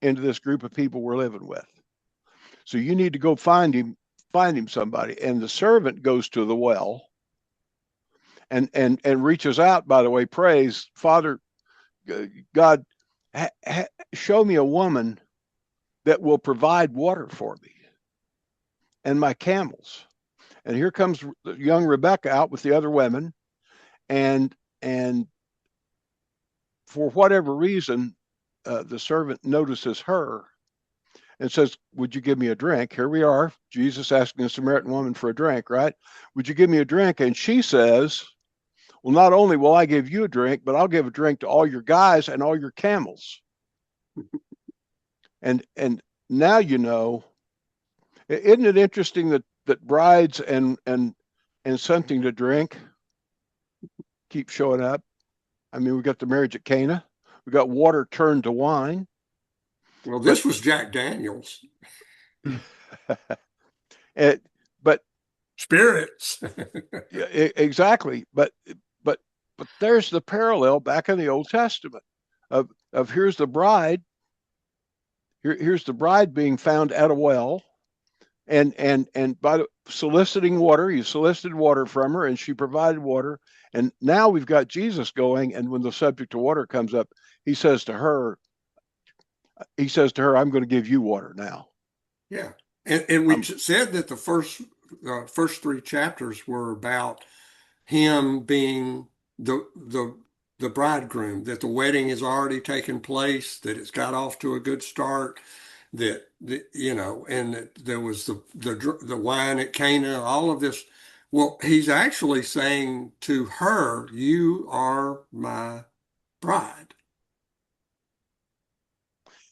C: into this group of people we're living with. So you need to go find him somebody. And the servant goes to the well and reaches out, by the way, prays, Father God, show me a woman that will provide water for me and my camels. And here comes young Rebecca out with the other women, and for whatever reason, the servant notices her and says, would you give me a drink? Here we are, Jesus asking a Samaritan woman for a drink, right? Would you give me a drink? And she says, well, not only will I give you a drink, but I'll give a drink to all your guys and all your camels. And now you know, isn't it interesting that brides and something to drink keep showing up? I mean, we got the marriage at Cana, we got water turned to wine,
A: Well,
C: but
A: this was Jack Daniels.
C: it, but
A: Spirits.
C: yeah, exactly. But there's the parallel back in the Old Testament of here's the bride. Here's the bride being found at a well, and by soliciting water, you solicited water from her, and she provided water. And now we've got Jesus going, and when the subject of water comes up, he says to her, "I'm going to give you water now."
A: Yeah. And we
C: Um,
A: said that the first first three chapters were about him being the bridegroom, that the wedding has already taken place, that it's got off to a good start, and that there was the wine at Cana, all of this. Well, he's actually saying to her, "You are my bride."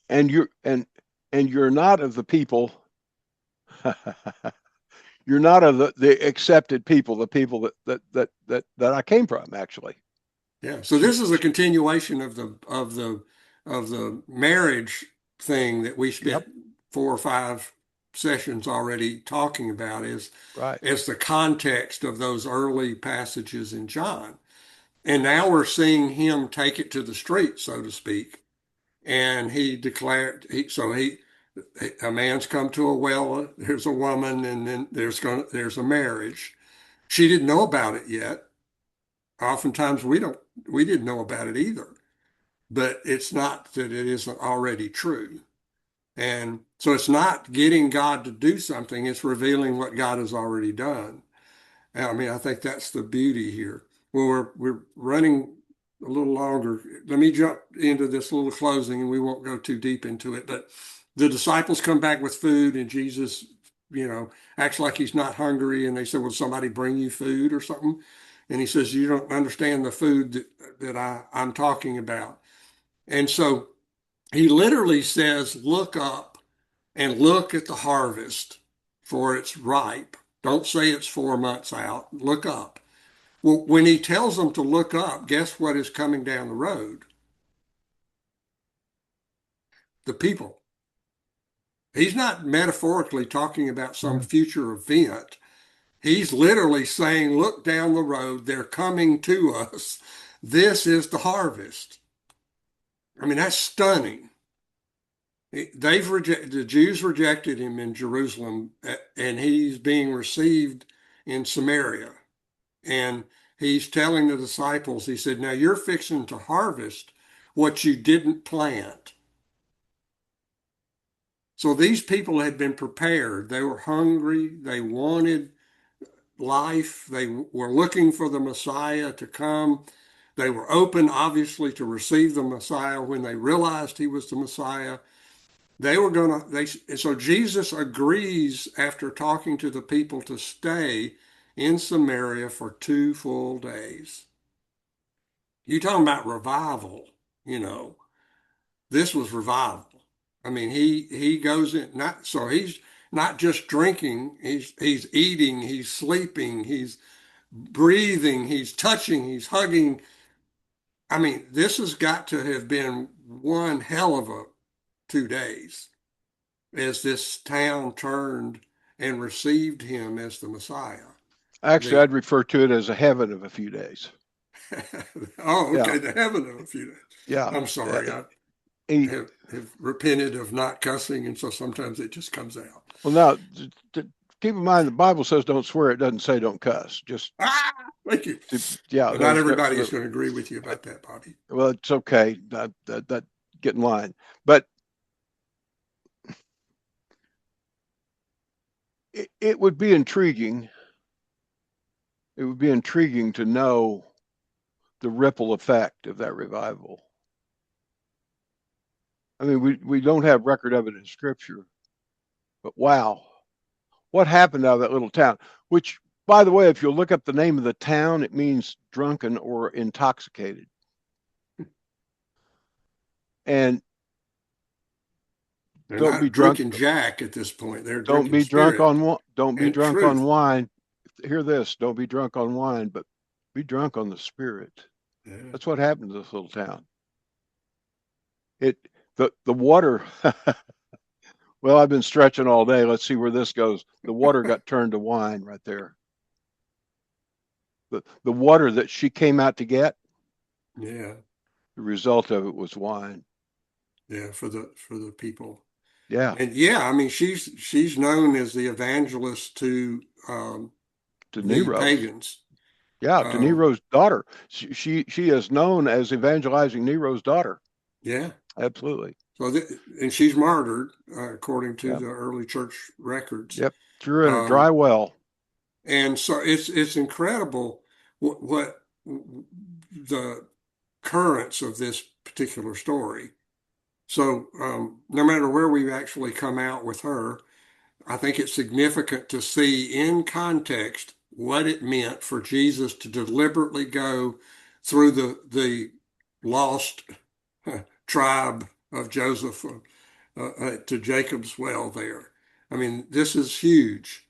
C: And you're not of the people. You're not of the accepted people, the people that I came from, actually.
A: Yeah. So
C: She,
A: this is a
C: she
A: continuation of the marriage thing that we
C: yep,
A: spent 4 or 5 sessions already talking about
C: right.
A: as the context of those early passages in John. And now we're seeing him take it to the street, so to speak. And he declared, a man's come to a well, there's a woman, and then there's a marriage. She didn't know about it yet. Oftentimes we didn't know about it either. But it's not that it isn't already true. And so it's not getting God to do something, it's revealing what God has already done. I mean, I think that's the beauty here. Well, we're running a little longer. Let me jump into this little closing, and we won't go too deep into it. But the disciples come back with food, and Jesus, acts like he's not hungry. And they said, "Will somebody bring you food or something?" And he says, "You don't understand the food I'm talking about." And so he literally says, "Look up and look at the harvest, for it's ripe." Don't say it's 4 months out. Look up. Well, when he tells them to look up, guess what is coming down the road? The people. He's not metaphorically talking about some
B: Mm.
A: future event. He's literally saying, look down the road, they're coming to us. This is the harvest. I mean, that's stunning. The Jews rejected him in Jerusalem, and he's being received in Samaria. And he's telling the disciples, he said, now you're fixing to harvest what you didn't plant. So these people had been prepared. They were hungry. They wanted life. They were looking for the Messiah to come. They were open, obviously, to receive the Messiah when they realized he was the Messiah. They were going to, so Jesus agrees after talking to the people to stay in Samaria for 2 full days. You talking about revival, you know, this was revival. I mean, he goes in, not, so he's not just drinking, he's eating, he's sleeping, he's breathing, he's touching, he's hugging. I mean, this has got to have been one hell of a 2 days as this town turned and received him as the Messiah.
C: Actually,
A: The
C: I'd refer to it as a heaven of a few days.
A: oh,
C: Yeah,
A: okay, the heaven of a few days.
C: yeah.
A: I'm sorry, I
C: He,
A: have repented of not cussing, and so sometimes it just comes out.
C: well, now, keep in mind the Bible says don't swear. It doesn't say don't cuss. Just
A: Ah, thank you.
C: to, yeah,
A: Well, not
C: there's
A: everybody is
C: there,
A: going to agree with you about that, Bobby.
C: well, it's okay. That get in line. But it would be intriguing. It would be intriguing to know the ripple effect of that revival. I mean, we don't have record of it in Scripture, but wow, what happened out of that little town? Which, by the way, if you look up the name of the town, it means drunken or intoxicated. And
A: They're
C: don't be
A: not
C: drunk.
A: drinking Jack at this point. They're
C: Don't
A: drinking
C: be drunk
A: spirit
C: on don't be
A: and
C: drunk on
A: truth.
C: wine. Hear this, don't be drunk on wine, but be drunk on the Spirit.
A: Yeah.
C: That's what happened to this little town. It the water. Well, I've been stretching all day. Let's see where this goes. The water got turned to wine right there. The water that she came out to get,
A: Yeah.
C: the result of it was wine.
A: Yeah. For the people.
C: Yeah,
A: And yeah, I mean, she's known as the evangelist to
C: to
A: the
C: Nero's.
A: pagans.
C: Yeah, to
A: Um,
C: Nero's daughter. She is known as evangelizing Nero's daughter.
A: yeah.
C: Absolutely.
A: So, and she's martyred according to
C: Yeah.
A: the early church records.
C: Yep. Threw in a
A: Um,
C: dry well.
A: And so it's incredible what the currents of this particular story. So no matter where we actually come out with her, I think it's significant to see in context what it meant for Jesus to deliberately go through the lost tribe of Joseph to Jacob's well there. I mean, this is huge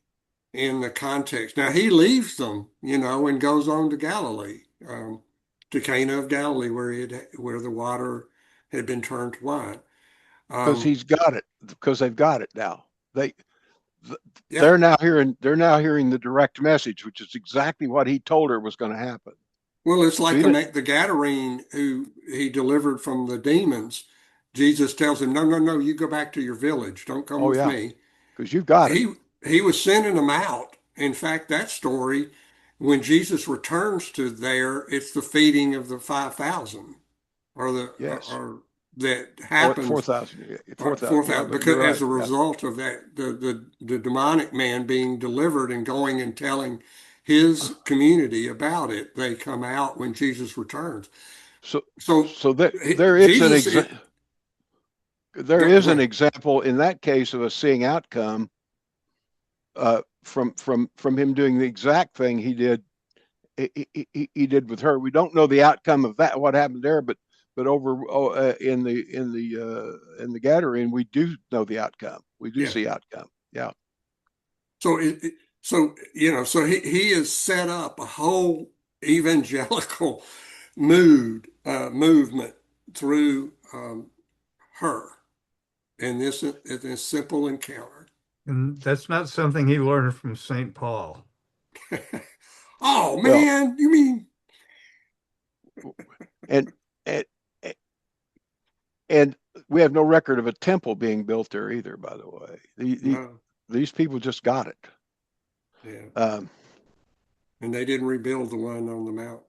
A: in the context. Now he leaves them, and goes on to Galilee, to Cana of Galilee, where the water had been turned to wine.
C: because
A: Um,
C: he's got it, because they've got it now. They
A: yeah,
C: they're now hearing the direct message, which is exactly what he told her was going to happen.
A: well, it's
C: So
A: like
C: he didn't.
A: the Gadarene who he delivered from the demons. Jesus tells him, "No, no, no, you go back to your village. Don't come
C: Oh
A: with
C: yeah,
A: me."
C: because you've got it.
A: He was sending them out. In fact, that story, when Jesus returns to there, it's the feeding of the 5,000, or
C: Yes.
A: that
C: Four
A: happens,
C: 4,000.
A: or
C: 4,000. Yeah,
A: 4,000,
C: but you're
A: because as
C: right.
A: a
C: Yeah.
A: result of that, the demonic man being delivered and going and telling his community about it, they come out when Jesus returns.
C: So
A: So
C: so there is an
A: Jesus,
C: exa- there
A: go
C: is an
A: ahead.
C: example in that case of a seeing outcome from him doing the exact thing he did with her. We don't know the outcome of that, what happened there, but over in the Gadarene, we do know the outcome. We do
A: Yeah.
C: see outcome. Yeah.
A: So so he has set up a whole evangelical movement through her in this simple encounter.
B: And that's not something he learned from St. Paul.
A: Oh
C: Well,
A: man, you mean
C: and and and we have no record of a temple being built there either. By the way,
A: no?
C: these people just got it.
A: Yeah,
C: Um,
A: and they didn't rebuild the one on the mount.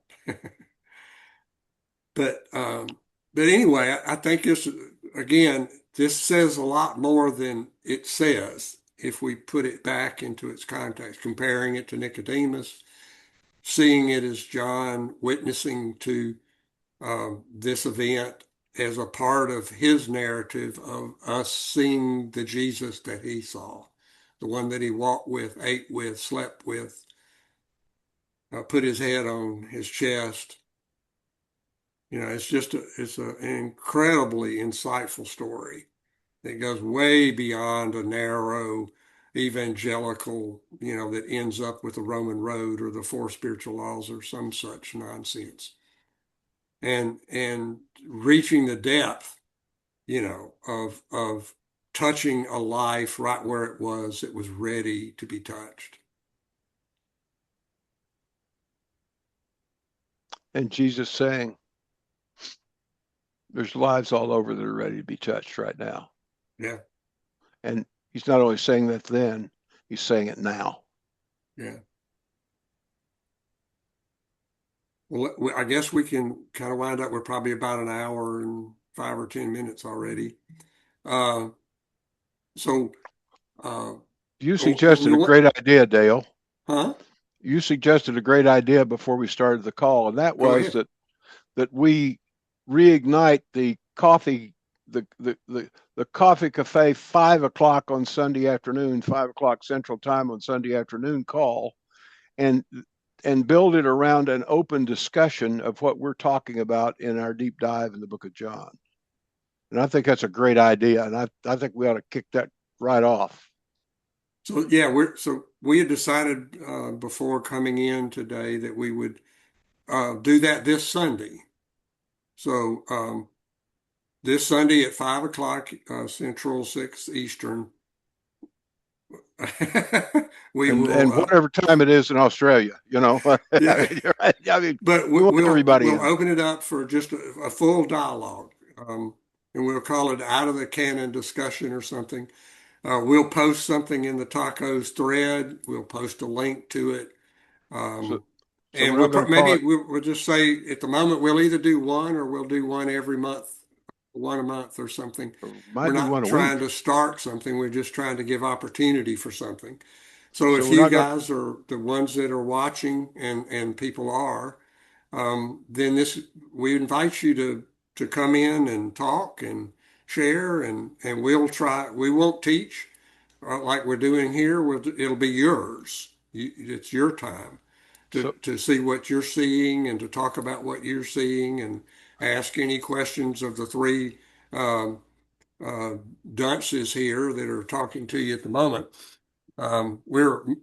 A: But anyway, I think this again. This says a lot more than it says if we put it back into its context, comparing it to Nicodemus, seeing it as John witnessing to this event as a part of his narrative of us seeing the Jesus that he saw, the one that he walked with, ate with, slept with, put his head on his chest. It's an incredibly insightful story that goes way beyond a narrow evangelical, that ends up with the Roman road or the four spiritual laws or some such nonsense. And reaching the depth, of touching a life right where it was ready to be touched.
C: and Jesus saying, "There's lives all over that are ready to be touched right now."
A: Yeah,
C: And he's not only saying that then, he's saying it now.
A: yeah. Well, I guess we can kind of wind up with probably about an hour and 5 or 10 minutes already. Uh, so, uh,
C: You
A: we
C: suggested a
A: want,
C: great idea, Dale.
A: huh?
C: You suggested a great idea before we started the call, and that
A: Go
C: was
A: ahead.
C: that we reignite the coffee cafe 5 o'clock on Sunday afternoon, 5 o'clock Central Time on Sunday afternoon call, and build it around an open discussion of what we're talking about in our deep dive in the book of John. And I think that's a great idea, and I think we ought to kick that right off.
A: So yeah, we had decided before coming in today that we would do that this Sunday. So this Sunday at 5 o'clock Central, 6 Eastern, we will.
C: And whatever time it is in Australia, I
A: Yeah,
C: mean, you're right. I mean,
A: but
C: we want everybody
A: we'll
C: in.
A: open it up for just a full dialogue, and we'll call it out of the canon discussion or something. We'll post something in the tacos thread. We'll post a link to it.
C: So,
A: Um,
C: so
A: and
C: we're not going to call
A: maybe
C: it.
A: we'll just say at the moment we'll either do one or we'll do one every month, one a month or something.
C: Or might
A: We're
C: do
A: not
C: one a
A: trying
C: week.
A: to start something. We're just trying to give opportunity for something. So
C: So
A: if
C: we're
A: you
C: not going.
A: guys are the ones that are watching and people are, then this we invite you to come in and talk and share and we'll try. We won't teach like we're doing here. It'll be yours. It's your time
C: So
A: to see what you're seeing and to talk about what you're seeing and ask any questions of the three um, uh, dunces here that are talking to you at the moment.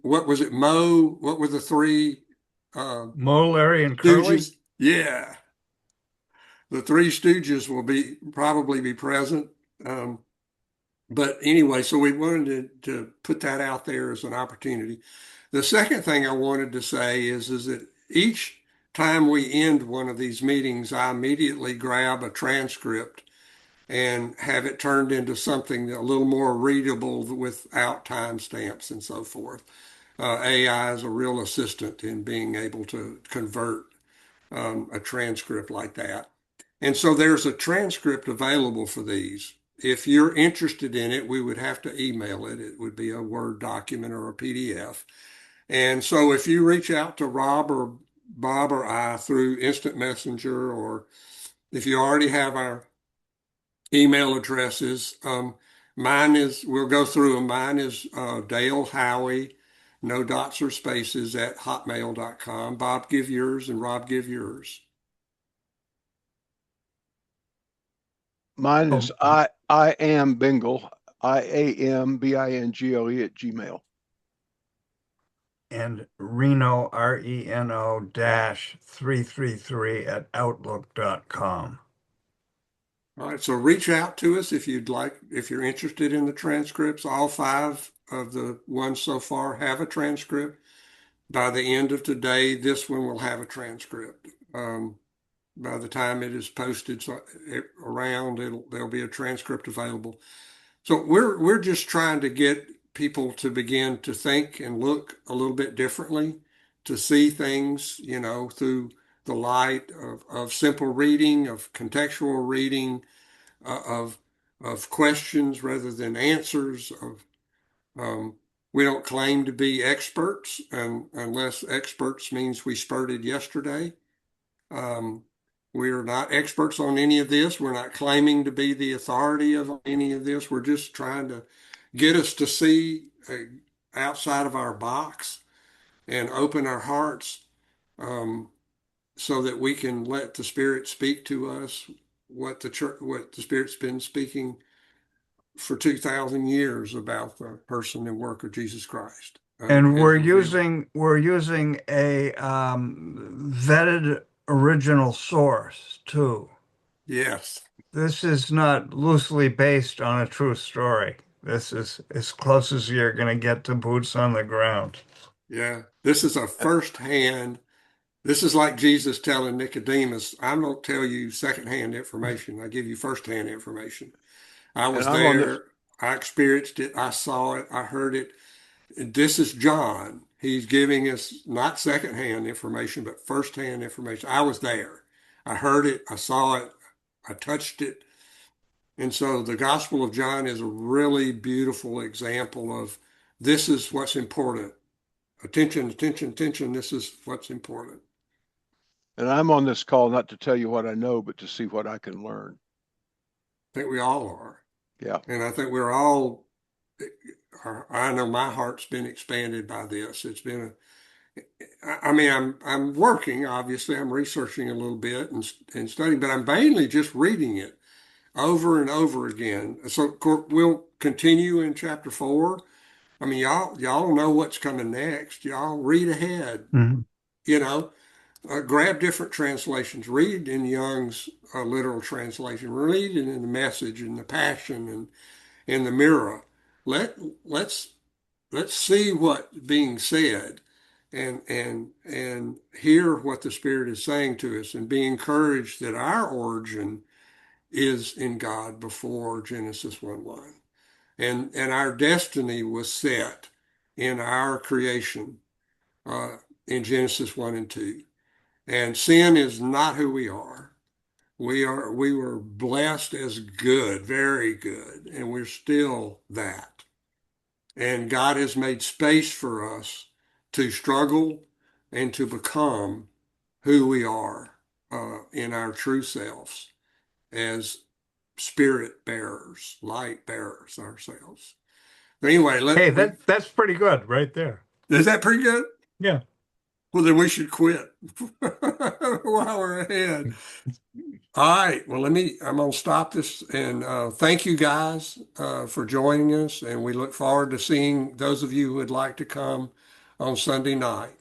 A: What was it, Mo? What were the three uh,
B: Mo, Larry, and Curly.
A: stooges? Yeah, the three stooges will be probably be present. Um, but anyway, so we wanted to put that out there as an opportunity. The second thing I wanted to say is that each time we end one of these meetings, I immediately grab a transcript and have it turned into something a little more readable without timestamps and so forth. AI is a real assistant in being able to convert a transcript like that. And so there's a transcript available for these. If you're interested in it, we would have to email it. It would be a Word document or a PDF. And so if you reach out to Rob or Bob or I through Instant Messenger, or if you already have our email addresses, mine is, we'll go through them. Mine is Dale Howie, no dots or spaces, at hotmail.com. Bob, give yours, and Rob, give yours.
C: mine is
B: Oh,
C: I am Bingle, IAMBINGLE at Gmail.
B: and Reno, Reno dash 333 at outlook.com.
A: All right, so reach out to us if you'd like, if you're interested in the transcripts. All five of the ones so far have a transcript. By the end of today, this one will have a transcript. By the time it is posted around, there'll be a transcript available. So we're just trying to get people to begin to think and look a little bit differently, to see things, through the light of simple reading, of contextual reading, of questions rather than answers. Um, we don't claim to be experts, and unless experts means we spurted yesterday. Um, we're not experts on any of this. We're not claiming to be the authority of any of this. We're just trying to get us to see outside of our box and open our hearts, um, so that we can let the Spirit speak to us what the Spirit's been speaking for 2,000 years about the person and work of Jesus Christ,
B: And
A: as
B: we're
A: revealed.
B: using a vetted original source too.
A: Yes.
B: This is not loosely based on a true story. This is as close as you're going to get to boots on the ground.
A: Yeah. This is a firsthand. This is like Jesus telling Nicodemus, I don't tell you secondhand information. I give you firsthand information. I
C: And
A: was
C: I'm on this.
A: there. I experienced it. I saw it. I heard it. This is John. He's giving us not secondhand information, but firsthand information. I was there. I heard it. I saw it. I touched it. And so the Gospel of John is a really beautiful example of this is what's important. Attention, attention, attention. This is what's important.
C: And I'm on this call not to tell you what I know, but to see what I can learn.
A: I think we all are.
C: Yeah.
A: And I think we're all, I know my heart's been expanded by this. It's been I mean, I'm working, obviously, I'm researching a little bit and studying, but I'm mainly just reading it over and over again. So we'll continue in chapter 4. I mean, y'all know what's coming next. Y'all read ahead,
B: Mhm.
A: you know, grab different translations, read in Young's literal translation, read it in the Message and the Passion and in the Mirror. Let let's let's see what's being said and hear what the Spirit is saying to us and be encouraged that our origin is in God before Genesis 1:1. And our destiny was set in our creation uh, in Genesis 1 and 2. And sin is not who we are. We were blessed as good, very good, and we're still that. And God has made space for us to struggle and to become who we are in our true selves as spirit bearers, light bearers ourselves. Anyway,
B: Hey, that's pretty good right there.
A: is that pretty good?
B: Yeah.
A: Well, then we should quit while we're ahead. All right. Well, I'm going to stop this and thank you guys for joining us. And we look forward to seeing those of you who would like to come on Sunday night.